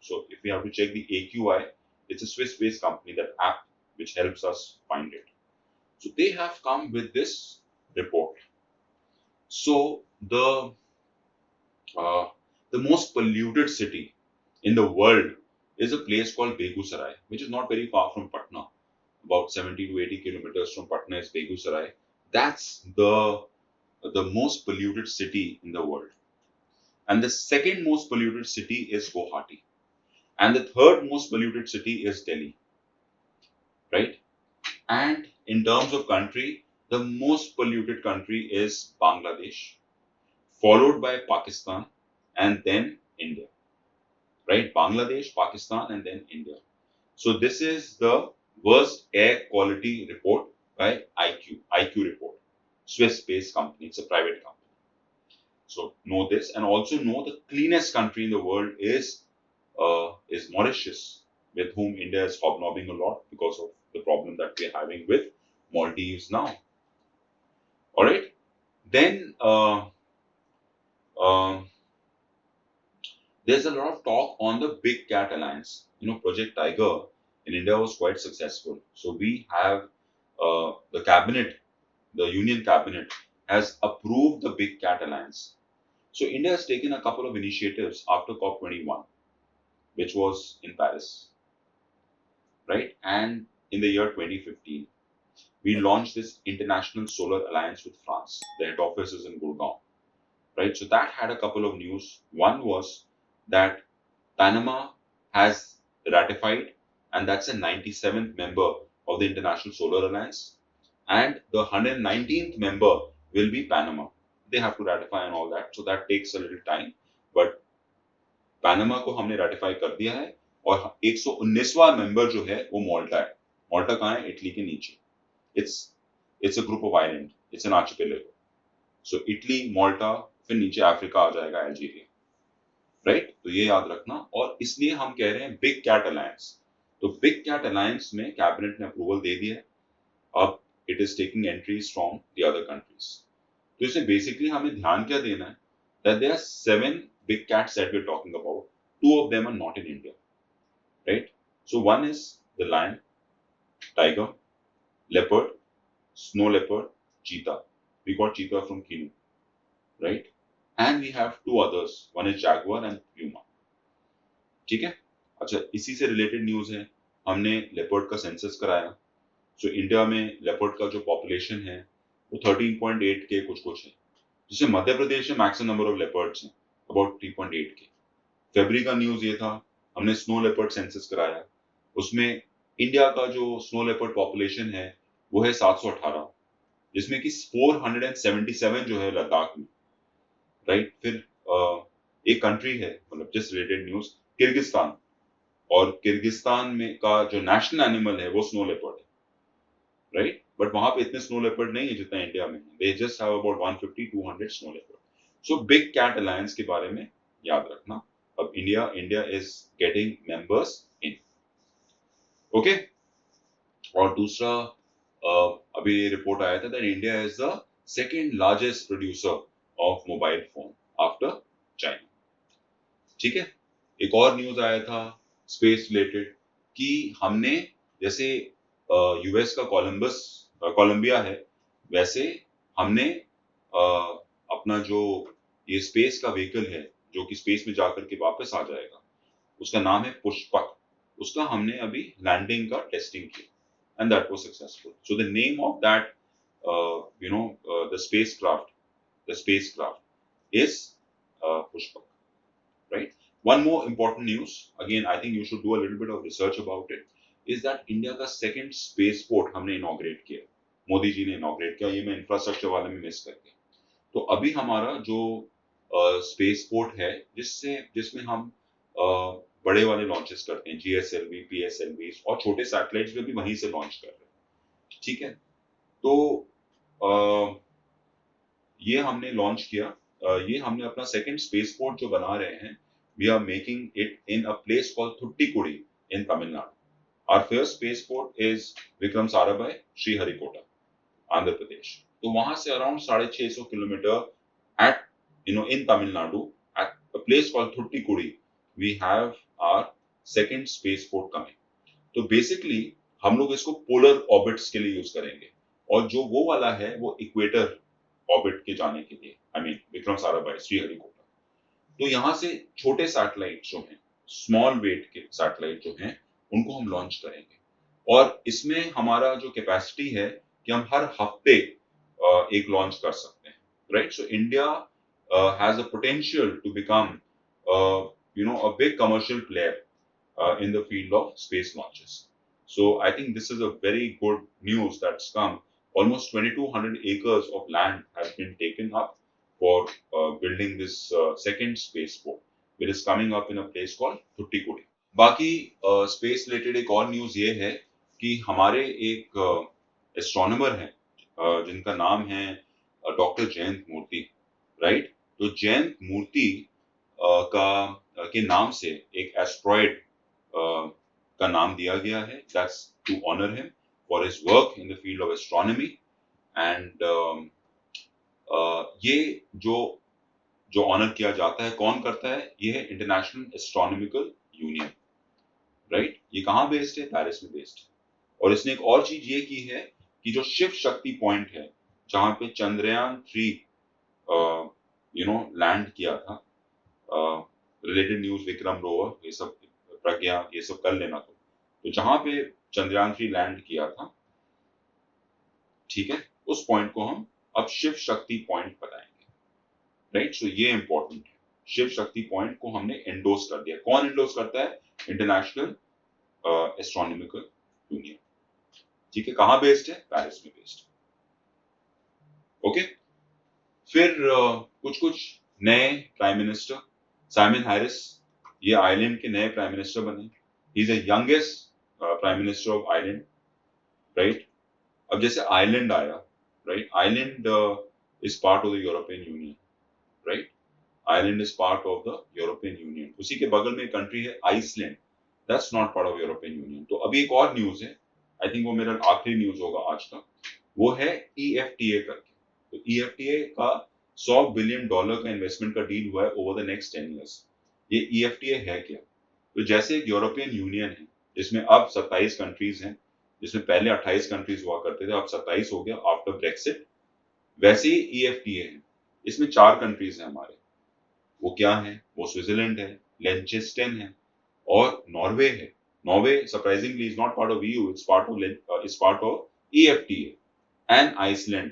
So if we have to check the AQI, it's a Swiss-based company, that app which helps us find it. So they have come with this report. So uh, the most polluted city in the world is a place called Begusarai, which is not very far from Patna. About 70 to 80 kilometers from Patna is Begusarai. That's the most polluted city in the world. And the second most polluted city is Guwahati. And the third most polluted city is Delhi, right? And in terms of country, the most polluted country is Bangladesh, followed by Pakistan, and then India, right? Bangladesh, Pakistan, and then India. So this is the worst air quality report by IQ report, Swiss-based company. It's a private company. So know this, and also know the cleanest country in the world is Mauritius, with whom India is hobnobbing a lot because of the problem that we're having with Maldives now. All right. Then uh, there's a lot of talk on the Big Cat Alliance. Project Tiger in India was quite successful. So we have the cabinet, the Union cabinet has approved the Big Cat Alliance. So India has taken a couple of initiatives after COP21, which was in Paris, right? And in the year 2015, we launched this International Solar Alliance with France. The head office is in Gurgaon, right? So that had a couple of news. One was that Panama has ratified, and that's a 97th member of the International Solar Alliance. And the 119th member will be Panama. They have to ratify and all that. So that takes a little time. But Panama को हमने ratify कर दिया है और 119वां member जो है वो माल्टा है. माल्टा कहाँ है? इटली के नीचे. It's it's a group of island. It's an archipelago. So Italy, Malta, फिर नीचे अफ्रीका आ जाएगा, अल्जीरिया. राइट? तो ये याद रखना. और इसलिए हम कह रहे हैं बिग कैट अलायंस. तो बिग कैट अलायंस में कैबिनेट ने अप्रूवल दे दिया है. अब it is taking entries from the other countries. तो इसमें बेसिकली हमें ध्यान क्या देना है? That there are 7 big cats that we're talking about. 2 of them are not in India, right? So one is the lion, tiger, leopard, snow leopard, cheetah. We got cheetah from Kinu, right? And we have 2 others. One is jaguar and puma. ठीक है? अच्छा, इसी से related news है. हमने leopard का census कराया. So India में लेपर्ड का जो पॉपुलेशन है वो 13.8 के कुछ है, जिसमें मध्य प्रदेश में मैक्सिमम नंबर ऑफ लेपर्ड्स हैं, अबाउट 3.8 के. फरवरी का न्यूज ये था, हमने स्नो लेपर्ड सेंसस कराया. उसमें इंडिया का जो स्नो लेपर्ड पॉपुलेशन है वो है 718, जिसमें कि 477 जो है लद्दाख में, राइट. फिर एक कंट्री है, मतलब जस्ट रिलेटेड न्यूज, किर्गिस्तान. और किर्गिस्तान में का जो नेशनल एनिमल है वो स्नो लेपर्ड है, राइट. बट वहां पे इतने स्नो लेपर्ड नहीं है जितना इंडिया में है. They just have about 150-200 snow leopard. So big cat alliance के बारे में याद रखना. अब India is getting members in. Okay. और दूसरा, अभी रिपोर्ट आया था that India is the second largest producer of mobile phone after China. ठीक है. एक और न्यूज आया था स्पेस रिलेटेड कि हमने, जैसे यूएस का कोलंबिया है, वैसे हमने अपना जो ये स्पेस का व्हीकल है जो कि स्पेस में जाकर के वापस आ जाएगा, उसका नाम है पुष्पक. उसका हमने अभी लैंडिंग का टेस्टिंग किया and that was successful. So the name of that, the spacecraft is Pushpak, right? One more important news, again I think you should do a little bit of research about it, is that India का second spaceport हमने inaugurate किया. मोदी जी ने inaugurate किया. ये मैं infrastructure वाले में miss कर गया. तो अभी हमारा जो स्पेसपोर्ट है जिसमें हम बड़े वाले लॉन्चेस करते हैं, GSLV, PSLV, और छोटे सैटेलाइट्स भी वहीं से लॉन्च कर रहे हैं. ठीक है. तो ये हमने लॉन्च किया. ये हमने अपना सेकंड स्पेसपोर्ट जो बना रहे हैं, we are making it in a place called Thoothukudi in Tamil Nadu. Our first spaceport is Vikram Sarabhai, Sriharikota, Andhra Pradesh. तो वहां से around 650 kilometre at in Tamil Nadu at a place called Thuttikudi, we have our second spaceport coming. तो basically हम लोग इसको polar orbits के लिए use करेंगे, और जो वो वाला है वो इक्वेटर ऑर्बिट के जाने के लिए, आई मीन विक्रम साराभाई, श्रीहरिकोटा. तो यहाँ से छोटे सैटेलाइट जो हैं, स्मॉल वेट के सैटेलाइट जो हैं, उनको हम लॉन्च करेंगे. और इसमें हमारा जो कैपेसिटी है कि हम हर हफ्ते एक लॉन्च कर सकते हैं, right? So India has a potential to become, a big commercial player in the field of space launches. So I think this is a very good news that's come. Almost 2,200 acres of land has been taken up for building this second spaceport, which is coming up in a place called Thuttikudi. बाकी space related एक और news ये है कि हमारे एक astronomer हैं जिनका नाम है डॉक्टर जयंत मूर्ति, राइट. तो जयंत मूर्ति के नाम से एक एस्ट्रॉइड का नाम दिया गया है. That's to honour him for his work in the field of astronomy. And ये जो जो ऑनर किया जाता है, कौन करता है? ये है इंटरनेशनल एस्ट्रोनॉमिकल यूनियन, राइट? ये कहाँ बेस्ड है? पेरिस में बेस्ड है। और इसने एक और चीज ये की है कि जो शिव शक्ति पॉइंट है, जहां पे चंद्रयान 3 लैंड किया था, रिलेटेड न्यूज, विक्रम रोवर, ये सब, प्रज्ञा, ये सब कर लेना। तो जहां पे चंद्रयान 3 लैंड किया था, ठीक है, उस पॉइंट को हम अब शिव शक्ति पॉइंट बताएंगे, राइट? सो ये इंपॉर्टेंट है, शिव शक्ति पॉइंट को हमने एंडोर्स कर दिया। कौन एंडोर्स करता है? इंटरनेशनल एस्ट्रोनॉमिकल यूनियन, ठीक है। कहाँ बेस्ड है? पेरिस में बेस्ड। ओके, फिर कुछ कुछ नए प्राइम मिनिस्टर। साइमन हैरिस, ये आयरलैंड के नए प्राइम मिनिस्टर बने। He is the youngest prime minister of Ireland, right? अब जैसे आयरलैंड आया, right, Ireland is part of the European Union, right? Ireland is part of the European Union. उसी के बगल में एक कंट्री है Iceland, that's not part of European Union. तो अभी एक और न्यूज है, आई थिंक वो मेरा आखिरी न्यूज होगा आज का, वो है EFTA करके। तो EFTA का $100 बिलियन का इन्वेस्टमेंट का डील हुआ है ओवर द नेक्स्ट 10 ईयर्स। ये EFTA है क्या? तो जैसे एक यूरोपियन यूनियन है जिसमें अब 27 कंट्रीज हैं, जिसमें पहले 28 कंट्रीज हुआ करते थे, अब 27 हो गया आफ्टर ब्रेक्सिट, वैसे ही EFTA है। इसमें 4 कंट्रीज हैं हमारे। वो क्या है? वो स्विट्जरलैंड है, लिechtenstein है, और नॉर्वे है। Norway surprisingly is not part of EU, it's part of EFTA, and Iceland,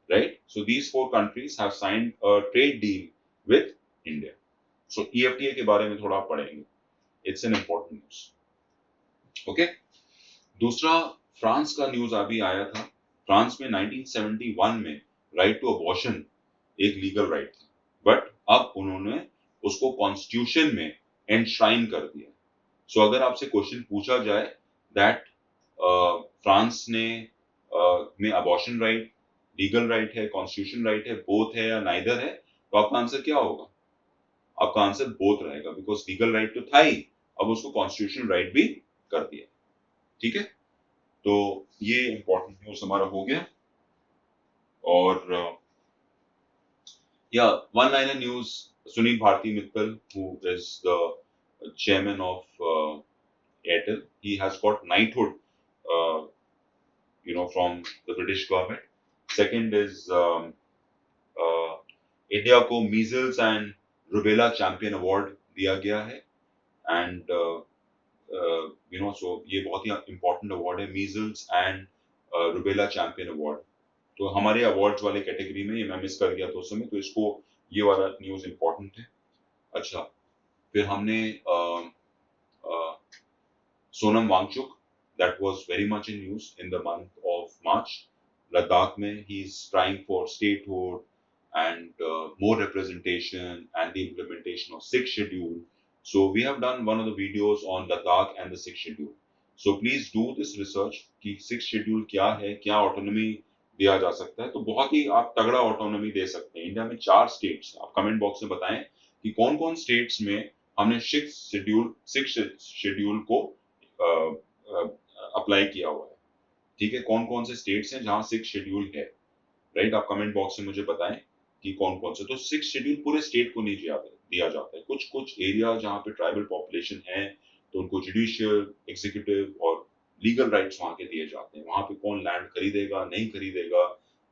right? So these 4 countries have signed a trade deal with India. So EFTA के बारे में थोड़ा आप पढ़ेंगे, it's an important news. Okay? दूसरा, France का news अभी आया था। फ्रांस में 1971 में राइट टू अबॉर्शन एक लीगल राइट था, बट अब उन्होंने उसको कॉन्स्टिट्यूशन में एनश्राइन कर दिया। सो अगर आपसे क्वेश्चन पूछा जाए दैट फ्रांस ने में अबॉर्शन राइट लीगल राइट है, कॉन्स्टिट्यूशन राइट है, बोथ है या नाइदर है, तो आपका आंसर क्या होगा? आपका आंसर बोथ रहेगा, बिकॉज लीगल राइट तो था ही, अब उसको कॉन्स्टिट्यूशन राइट भी कर दिया, ठीक है। तो ये इंपॉर्टेंट न्यूज हमारा हो गया। और या one liner news, Sunil Bharti Mittal, who is the chairman of Airtel, he has got knighthood, from the British government. Second is India को measles and rubella champion award दिया गया है, एंड सो ये बहुत ही इंपॉर्टेंट अवार्ड है, measles and rubella champion award. तो हमारे अवार्ड्स वाले कैटेगरी में ये मैं मिस कर गया था उस समय, तो इसको ये वाला न्यूज इंपॉर्टेंट है। अच्छा, फिर हमने Sonam Wangchuck, that was very much in news in the month of March. Ladakh mein he is trying for statehood and more representation and the implementation of 6th schedule. So we have done one of the videos on Ladakh and the 6th schedule. So please do this research कि 6th schedule क्या है, क्या autonomy दिया जा सकता है। तो बहुत ही आप तगड़ा ऑटोनॉमी दे सकते हैं। इंडिया में 4 स्टेट्स, आप कमेंट बॉक्स में बताएं कि कौन कौन स्टेट्स में हमने 6th शेड्यूल को अप्लाई किया हुआ है, ठीक है। कौन कौन से स्टेट्स हैं जहां 6th शेड्यूल है, राइट? आप कमेंट बॉक्स में मुझे बताएं कि कौन कौन से। तो 6th शेड्यूल पूरे स्टेट को नहीं दिया जाता है। कुछ कुछ एरिया जहां पे ट्राइबल पॉपुलेशन है, तो उनको जुडिशियल, एग्जीक्यूटिव और लीगल राइट्स वहां के दिए जाते हैं। वहां पे कौन लैंड खरीदेगा, नहीं खरीदेगा,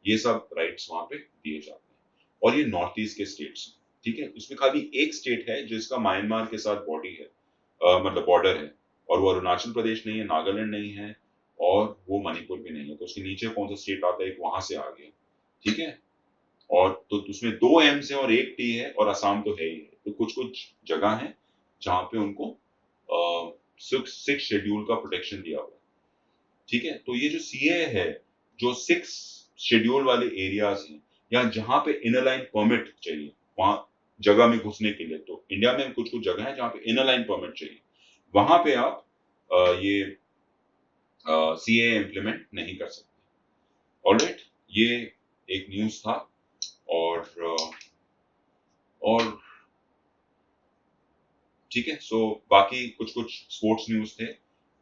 ये सब राइट्स वहां पे दिए जाते हैं। और ये नॉर्थ ईस्ट के स्टेट्स, ठीक है। इसमें खाली एक स्टेट है जिसका म्यांमार के साथ बॉडी है, मतलब बॉर्डर है, और वो अरुणाचल प्रदेश नहीं है, नागालैंड नहीं है, और वो मणिपुर भी नहीं है। तो उसके नीचे कौन सा स्टेट आता है, एक वहां से आ गया, ठीक है। और तो उसमें 2 एम्स है और 1 टी है, और असम तो है ही है। तो कुछ कुछ जगह है जहां पे उनको 6th शेड्यूल का प्रोटेक्शन दिया हुआ है, ठीक है। तो ये जो सीए है, जो 6 शेड्यूल वाले एरियाज हैं, या जहां पे इनर लाइन परमिट चाहिए वहां जगह में घुसने के लिए, तो इंडिया में कुछ कुछ जगह है जहां पे इनर लाइन परमिट चाहिए, वहां पे आप ये सीए इम्प्लीमेंट नहीं कर सकते। ऑलराइट, ये एक न्यूज था। और और ठीक है। सो बाकी कुछ कुछ स्पोर्ट्स न्यूज थे,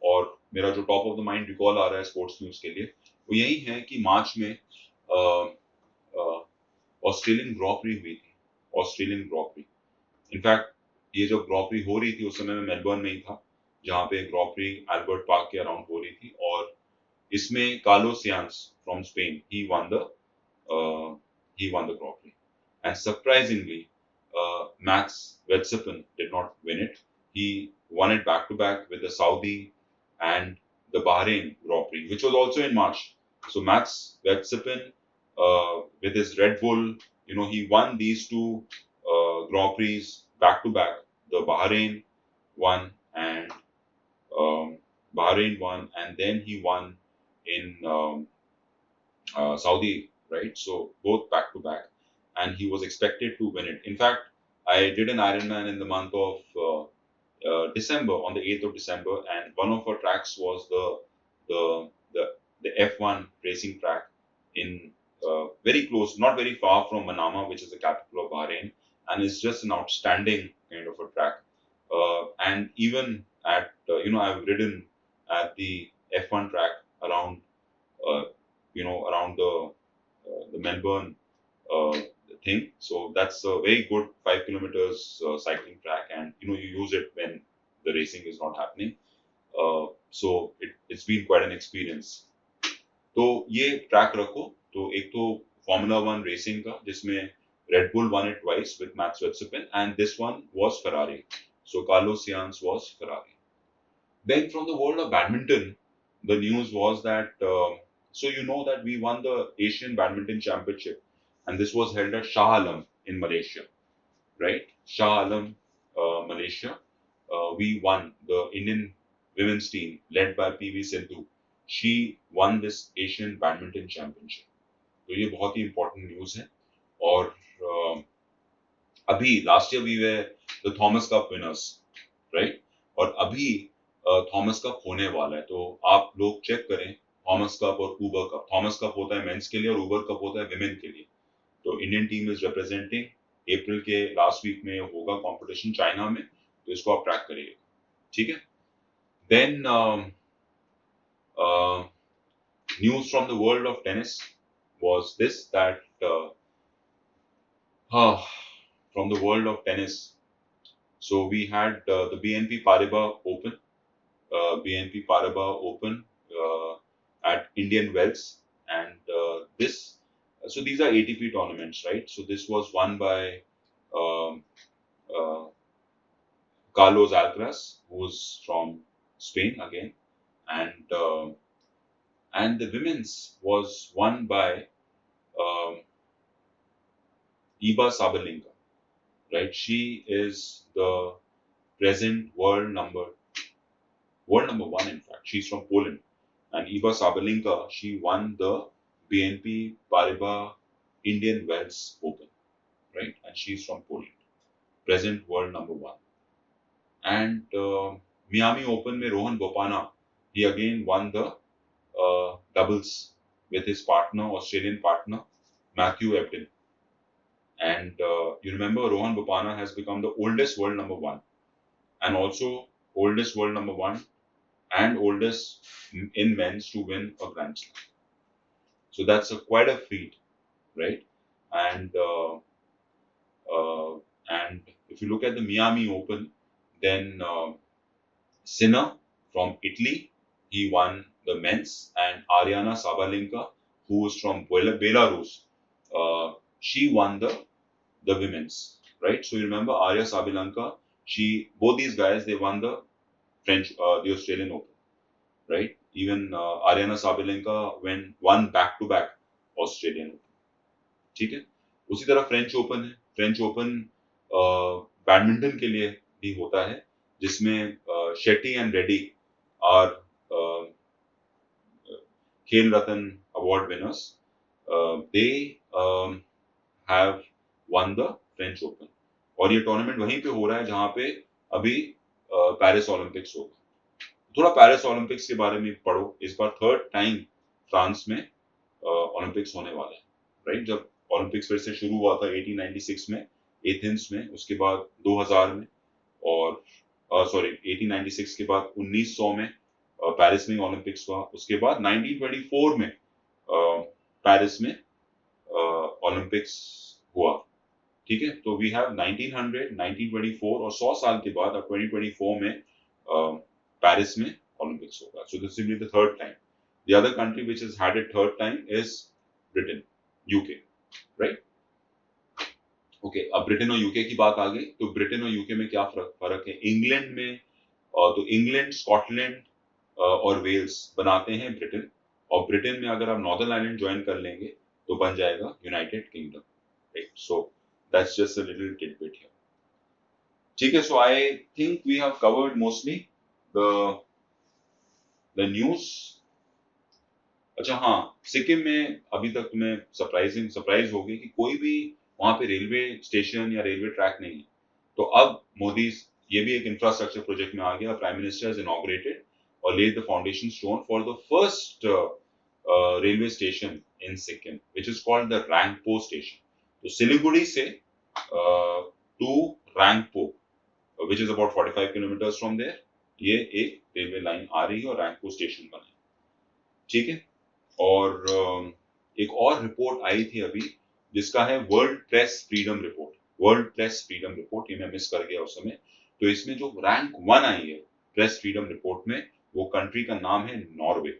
और मेरा जो top of the mind recall आ रहा है स्पोर्ट्स न्यूज के लिए, वो यही है कि मार्च में ऑस्ट्रेलियन ग्रॉ प्री हुई थी, ऑस्ट्रेलियन ग्रॉ प्री। इनफैक्ट ये जब ग्रॉ प्री हो रही थी उस समय मैं मेलबर्न में ही था, जहाँ पे ग्रॉ प्री अल्बर्ट पार्क के अराउंड हो रही थी, और इसमें Carlos science from Spain he won the Grand Prix. And surprisingly, Max Verstappen did not win it. He won it back to back with the Saudi and the Bahrain Grand Prix, which was also in March. So Max Verstappen, with his Red Bull, he won these two Grand Prix back to back. The won and Bahrain won, and then he won in Saudi, right? So both back to back, and he was expected to win it. In fact, I did an Ironman in the month of December, on the 8th of December, and one of our tracks was the the the F1 racing track in very close, not very far from Manama, which is the capital of Bahrain, and it's just an outstanding kind of a track. And even at I've ridden at the F1 track around uh, around the Melbourne uh, thing. So that's a very good 5 kilometers cycling track, and you use it when the racing is not happening. So it's been quite an experience. तो ये track रखो, तो एक तो Formula One racing का जिसमें Red Bull won it twice with Max Verstappen, and this one was Ferrari. So Carlos Sainz was Ferrari. Then from the world of badminton, the news was that so you know that we won the Asian Badminton Championship, and this was held at Shah Alam in Malaysia, right? Shah Alam, Malaysia. We won the Indian women's team led by PV Sindhu. She won this Asian Badminton Championship. तो ये बहुत ही important news है. और अभी last year we were the Thomas Cup winners, right? और अभी Thomas cup होने वाला है, तो आप लोग चेक करें थॉमस कप और ऊबर कप। थॉमस कप होता है मेंस के लिए और ऊबर कप होता है विमेन के लिए। तो इंडियन टीम इज रिप्रेजेंटिंग, अप्रैल के लास्ट वीक में होगा कंपटीशन चाइना में, तो इसको आप ट्रैक करिएगा, ठीक है? Then news from the world of tennis was this that from the world of tennis, so we had the BNP Paribas Open, at Indian Wells, and so these are ATP tournaments, right? So this was won by um, uh, Carlos Alcaraz, who's from Spain again, and the women's was won by um, Iba Sabalenka, right? She is the present world number one. In fact, she's from Poland, and Iba Sabalenka, she won the BNP Paribas Indian Wells Open, right? And she's from Poland, present world number one. And Miami Open में Rohan Bopanna, he again won the doubles with his partner, Australian partner, Matthew Ebden. And you remember Rohan Bopanna has become the oldest world number one, and also oldest world number one and oldest in men's to win a Grand Slam. So that's quite a feat, right? And and if you look at the Miami Open, then Sinner from Italy, he won the men's, and Ariana Sabalenka, who is from Belarus, she won the women's, right? So you remember Arya Sabalenka, both these guys, they won the the Australian Open, right? Even Ariana Sabalenka won back to back Australian Open, ठीक है? उसी तरह French open है। French open badminton के लिए भी होता है, जिसमें Shetty and Reddy are Khel Ratna award winners. They have won the French Open, और ये टूर्नामेंट वहीं पे हो रहा है जहां पे अभी पेरिस ओलंपिक्स होगा। थोड़ा पेरिस ओलंपिक्स के बारे में पढ़ो। इस बार थर्ड टाइम फ्रांस में ओलंपिक्स होने वाला है, राइट? जब ओलंपिक्स फिर से शुरू हुआ था 1896 में एथेंस में, उसके बाद 2000 में, और सॉरी 1896 के बाद 1900 में पेरिस में ओलंपिक्स हुआ। उसके बाद 1924 में पेरिस में ओलंपिक्स हुआ, ठीक है, तो वी हैव 1900, 1924 और 100 साल के बाद अब 2024 में पेरिस में ओलंपिक्स होगा. So this will be the third time. The other country which has had it third time is Britain, UK, right. Okay, अब ब्रिटेन और यूके की बात आ गई. तो ब्रिटेन और यूके में क्या फर्क है? इंग्लैंड में तो इंग्लैंड, स्कॉटलैंड और वेल्स बनाते हैं ब्रिटेन, और ब्रिटेन में अगर आप नॉर्दर्न आयरलैंड ज्वाइन कर लेंगे तो बन जाएगा United Kingdom, right. So that's just a little tidbit here. ठीक है, so I think we have covered mostly the news. अच्छा हाँ, सिक्किम में अभी तक तुम्हें सरप्राइज होगी कि कोई भी वहां पे रेलवे स्टेशन या रेलवे ट्रैक नहीं है. तो अब मोदी, ये भी एक इंफ्रास्ट्रक्चर प्रोजेक्ट में आ गया. प्राइम मिनिस्टर हैज इनॉग्रेटेड और laid the foundation stone for the first railway station in Sikkim which is called the Rangpo station. तो सिलीगुड़ी से to Rangpo which is about 45 kilometres from there, ये एक रेलवे लाइन आ रही है और रैंगपो स्टेशन बना है. ठीक है, और एक और रिपोर्ट आई थी अभी जिसका है वर्ल्ड प्रेस फ्रीडम रिपोर्ट. ये मैं मिस कर गया उस समय. तो इसमें जो रैंक 1 आई है प्रेस फ्रीडम रिपोर्ट में, वो कंट्री का नाम है नॉर्वे,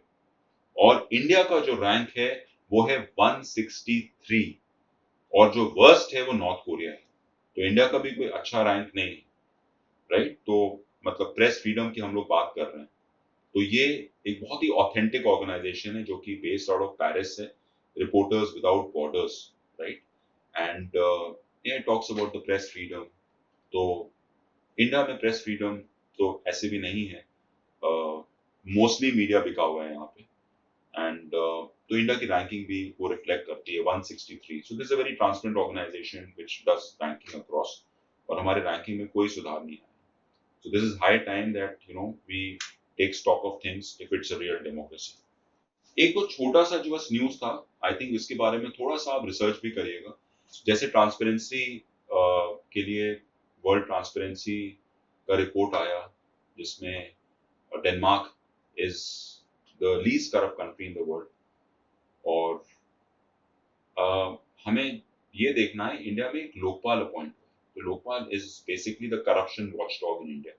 और इंडिया का जो रैंक है वो है 163, और जो वर्स्ट है वो नॉर्थ कोरिया है. तो इंडिया का भी कोई अच्छा रैंक नहीं है, राइट. तो मतलब प्रेस फ्रीडम की हम लोग बात कर रहे हैं. तो ये एक बहुत ही ऑथेंटिक ऑर्गेनाइजेशन है जो कि बेस्ड आउट ऑफ पेरिस है, reporters without borders, right. And ये talks about the press freedom. तो इंडिया में प्रेस फ्रीडम तो ऐसे भी नहीं है, मोस्टली मीडिया बिका हुआ है यहाँ पे. एंड तो इंडिया की रैंकिंग भी वो रिफ्लेक्ट करती है 163. So this a very transparent organisation which does ranking across, और हमारे रैंकिंग में कोई सुधार नहीं आया. So this is high time that we take stock of things if it's a real democracy. एक तो छोटा सा जो बस न्यूज था, आई थिंक इसके बारे में थोड़ा सा आप रिसर्च भी करिएगा. जैसे ट्रांसपेरेंसी के लिए वर्ल्ड ट्रांसपेरेंसी का रिपोर्ट आया जिसमें Denmark is the least corrupt country in the world. और हमें ये देखना है, इंडिया में एक लोकपाल अपॉइंट हुआ. तो Lokpal is basically the corruption watchdog in India.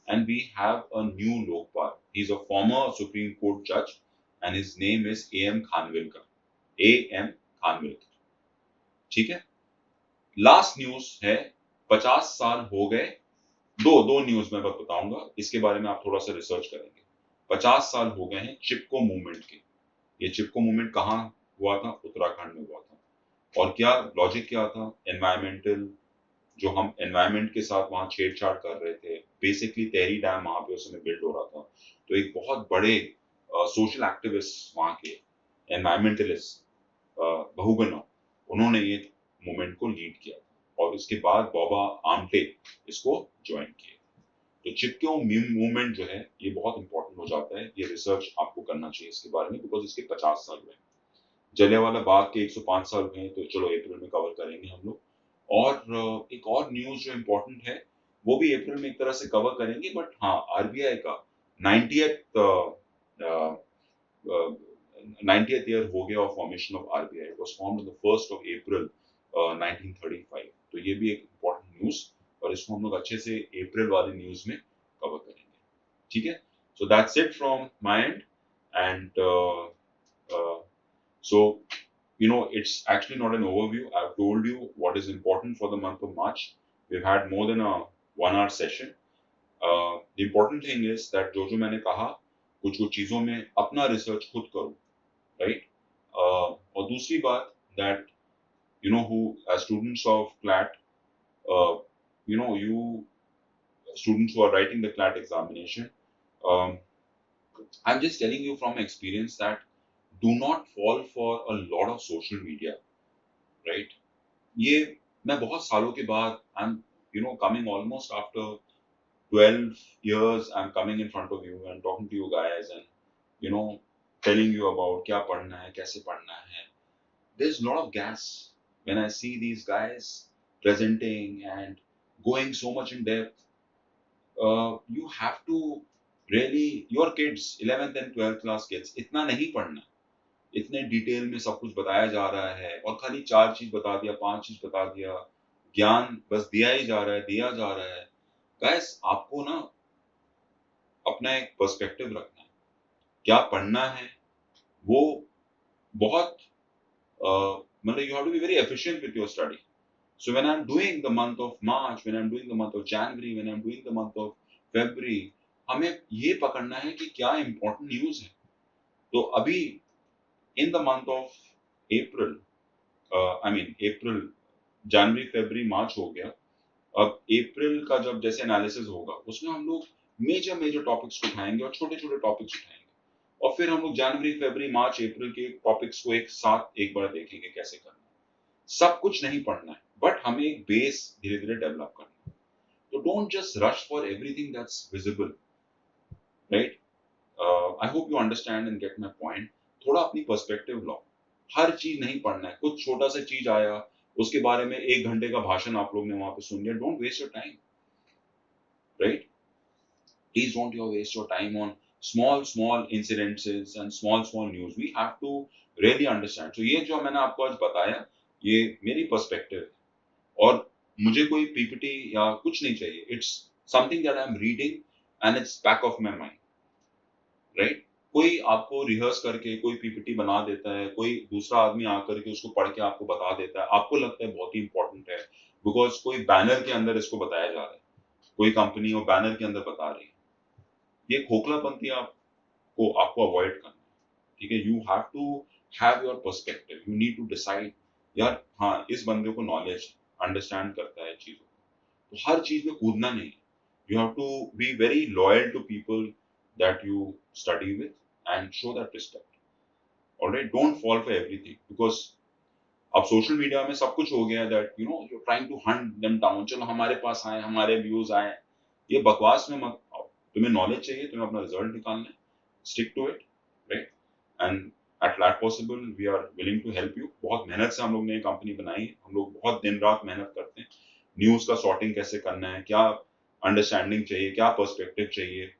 And we have a new Lokpal. He's a former Supreme Court judge, and his name is A.M. Khanwilkar. A.M. Khanwilkar. ठीक है. लास्ट न्यूज है, 50 साल हो गए. दो न्यूज मैं बताऊंगा, इसके बारे में आप थोड़ा सा रिसर्च करेंगे. 50 साल हो गए हैं चिपको मूवमेंट के. ये चिपको मूवमेंट कहाँ हुआ था? उत्तराखंड में हुआ था. और क्या लॉजिक क्या था? एनवायरमेंटल, जो हम एनवायरमेंट के साथ वहाँ छेड़छाड़ कर रहे थे. बेसिकली तेहरी डैम वहाँ पे उस समय बिल्ड हो रहा था. तो एक बहुत बड़े सोशल एक्टिविस्ट वहाँ के एनवायरमेंटलिस्ट बहुगुणा, उन्होंने ये मूवमेंट को लीड किया था, और इसके बाद बॉबा आमटे इसको ज्वाइन किए. तो चिपको मूवमेंट जो है ये बहुत इंपॉर्टेंट हो जाता है. ये रिसर्च आपको करना चाहिए इसके बारे में, बिकॉज इसके 50 साल हुए. जलियांवाला बाग के 105 साल हुए हैं, तो चलो अप्रैल में कवर करेंगे हम लोग. और एक और न्यूज जो इम्पोर्टेंट है वो भी अप्रैल में एक तरह से कवर करेंगे. बट हाँ, आरबीआई का 90th ईयर हो गया of formation of RBI. It was formed on the 1st of April 1935. तो ये भी एक इम्पोर्टेंट न्यूज, और इसको हम लोग अच्छे से अप्रैल वाली न्यूज में कवर करेंगे. ठीक है, so that's it from my and. And so it's actually not an overview. I've told you what is important for the month of March. We've had more than a 1 hour session. The important thing is that जो मैंने कहा, कुछ चीजों में अपना research खुद करो, right? और दूसरी बात, that who as students of CLAT, you students who are writing the CLAT examination, um, I'm just telling you from experience that do not fall for a lot of social media, right? ये मैं बहुत सालों के बाद, I'm coming almost after 12 years, I'm coming in front of you and talking to you guys, and telling you about क्या पढ़ना है, कैसे पढ़ना है. There's a lot of gas when I see these guys presenting and going so much in depth. You have to really, your kids 11th and 12th class kids, इतना नहीं पढ़ना. इतने डिटेल में सब कुछ बताया जा रहा है, और खाली 4 चीज बता दिया, 5 चीज बता दिया, ज्ञान बस दिया ही जा रहा है, दिया जा रहा है। गाइस, आपको ना अपना एक पर्सपेक्टिव रखना है। क्या पढ़ना है वो बहुत मतलब you have to be very efficient with your study. So when I'm doing the month of March, when I'm doing the month of January, when I'm doing the month of February, हमें ये पकड़ना है कि क्या important news है। तो अभी in the month of April, I mean April, जनवरी, फरवरी, मार्च हो गया। अब अप्रैल का जब जैसे एनालिसिस होगा उसमें हम लोग मेजर मेजर टॉपिक्स उठाएंगे और छोटे छोटे टॉपिक्स उठाएंगे, और फिर हम लोग जनवरी, फरवरी, मार्च, अप्रैल के टॉपिक्स को एक साथ एक बार देखेंगे कैसे करना है। सब कुछ नहीं पढ़ना है, बट हमें एक बेस धीरे धीरे डेवलप करना है। तो don't just rush for everything that's visible, right? I hope you understand and get my point. थोड़ा अपनी पर्सपेक्टिव लो। हर चीज नहीं पढ़ना है। कुछ छोटा सा चीज आया, उसके बारे में 1 घंटे का भाषण आप लोग ने वहां पे सुन लिया। Don't waste your time, right? Please don't you waste your time on small incidences and small news. We have to really understand. So ये जो मैंने आपको आज बताया, ये मेरी पर्सपेक्टिव है, और मुझे कोई पीपीटी या कुछ नहीं चाहिए। It's something that I am reading and it's back of my mind, right? कोई आपको रिहर्स करके कोई पीपीटी बना देता है, कोई दूसरा आदमी आकर के उसको पढ़ के आपको बता देता है, आपको लगता है बहुत ही इंपॉर्टेंट है बिकॉज कोई बैनर के अंदर इसको बताया जा रहा है, कोई कंपनी और बैनर के अंदर बता रही है। ये खोखलापंती आपको आपको अवॉइड करना है, ठीक है? You have to have your perspective. You need to decide, यार हाँ इस बंदे को नॉलेज अंडरस्टैंड करता है चीजों को, तो हर चीज में कूदना नहीं। You have to be very loyal to people that you study with and show that respect, alright? Don't fall for everything because अब सोशल मीडिया में सब कुछ हो गया that you know you trying to hunt them down. चलो हमारे पास आए, हमारे व्यूज आए, ये बकवास में मत आओ। तुम्हें नॉलेज चाहिए, तुम्हें अपना रिजल्ट निकालना है, stick to it, right? And at last possible we are willing to help you. बहुत मेहनत से हम लोग ने ये कंपनी बनाई है, हम लोग बहुत दिन रात मेहनत करते हैं। न्यूज का सॉर्टिंग कैसे करना है, क्या अंडरस्टैंडिंग चाहिए, क्या पर्सपेक्टिव चाहिए,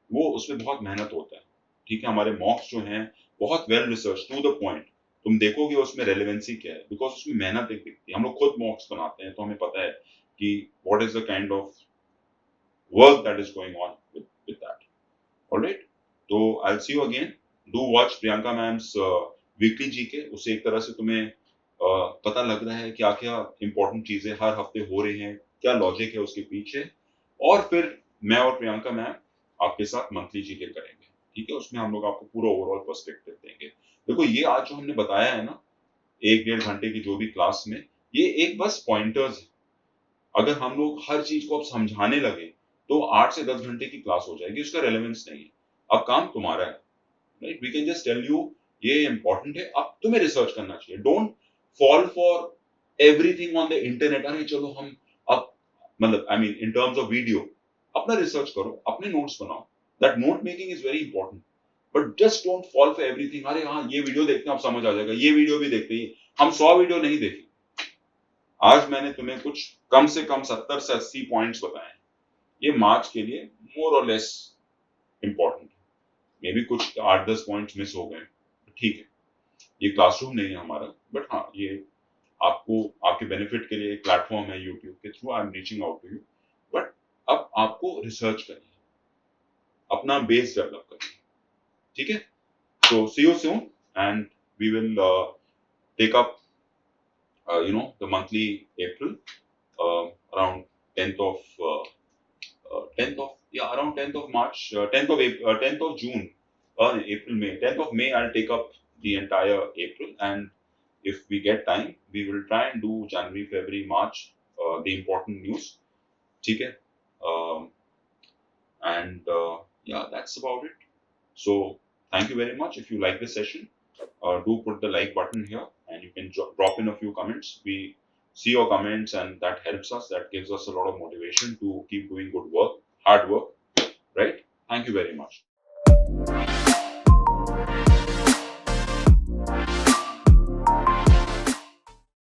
वो उसमें बहुत मेहनत होता है, ठीक है? हमारे मॉक्स जो हैं बहुत well research, to the point. तुम देखोगे उसमें रेलेवेंसी क्या है, बिकॉज उसमें मेहनत एक दिखती है। हम लोग खुद मॉक्स बनाते हैं तो हमें पता है कि what is the kind of work that is going on with that. All right? तो I'll see you again. Do watch Priyanka ma'am's weekly GK. उससे एक तरह से तुम्हें पता लग रहा है क्या क्या इंपॉर्टेंट चीजें हर हफ्ते हो रही हैं, क्या लॉजिक है उसके पीछे, और फिर मैं और प्रियंका मैम आपके साथ मंथली जीके करेंगे, ठीक है? उसमें हम लोग आपको पूरा ओवरऑल पर्सपेक्टिव देंगे। देखो ये आज जो हमने बताया है ना, 1-1.5 घंटे की जो भी क्लास में, ये एक बस पॉइंटर्स है। अगर हम लोग हर चीज को अब समझाने लगे तो 8 से 10 घंटे की क्लास हो जाएगी, उसका रेलेवेंस नहीं है। अब काम तुम्हारा है, right? We can just tell you ये इंपॉर्टेंट है, अब तुम्हें रिसर्च करना चाहिए। Don't fall for everything on the internet. अरे चलो हम अब मतलब I mean in terms of video अपना रिसर्च करो, अपने नोट्स बनाओ। That note making is very important, but just don't fall for everything. अरे हाँ ये वीडियो देखते हैं अब समझ आ जाएगा, ये वीडियो भी देखते हैं। हम 100 वीडियो नहीं देखें। आज मैंने तुम्हें कुछ कम से कम 70 से 80 पॉइंट्स बताए हैं। ये मार्च के लिए मोर और लेस इंपॉर्टेंट है। मे बी कुछ 8-10 पॉइंट्स मिस हो गए, ठीक है? ये क्लासरूम नहीं है हमारा, बट हाँ ये आपको आपके बेनिफिट के लिए एक प्लेटफॉर्म है यूट्यूब के through. I am reaching out to you, but अब आपको रिसर्च करनी है, अपना बेस डेवलप करनी है, ठीक है? So see you soon and we will take up the monthly April, around 10th of 10th of yeah around 10th of March, 10th of April, 10th of June, April, May, 10th of May. I'll take up the entire April, and if we get time, we will try and do January, February, March, the important news. Okay, um, and yeah, that's about it. So thank you very much. If you like this session, do put the like button here, and you can drop in a few comments. We see your comments, and that helps us. That gives us a lot of motivation to keep doing good work, hard work, right? Thank you very much.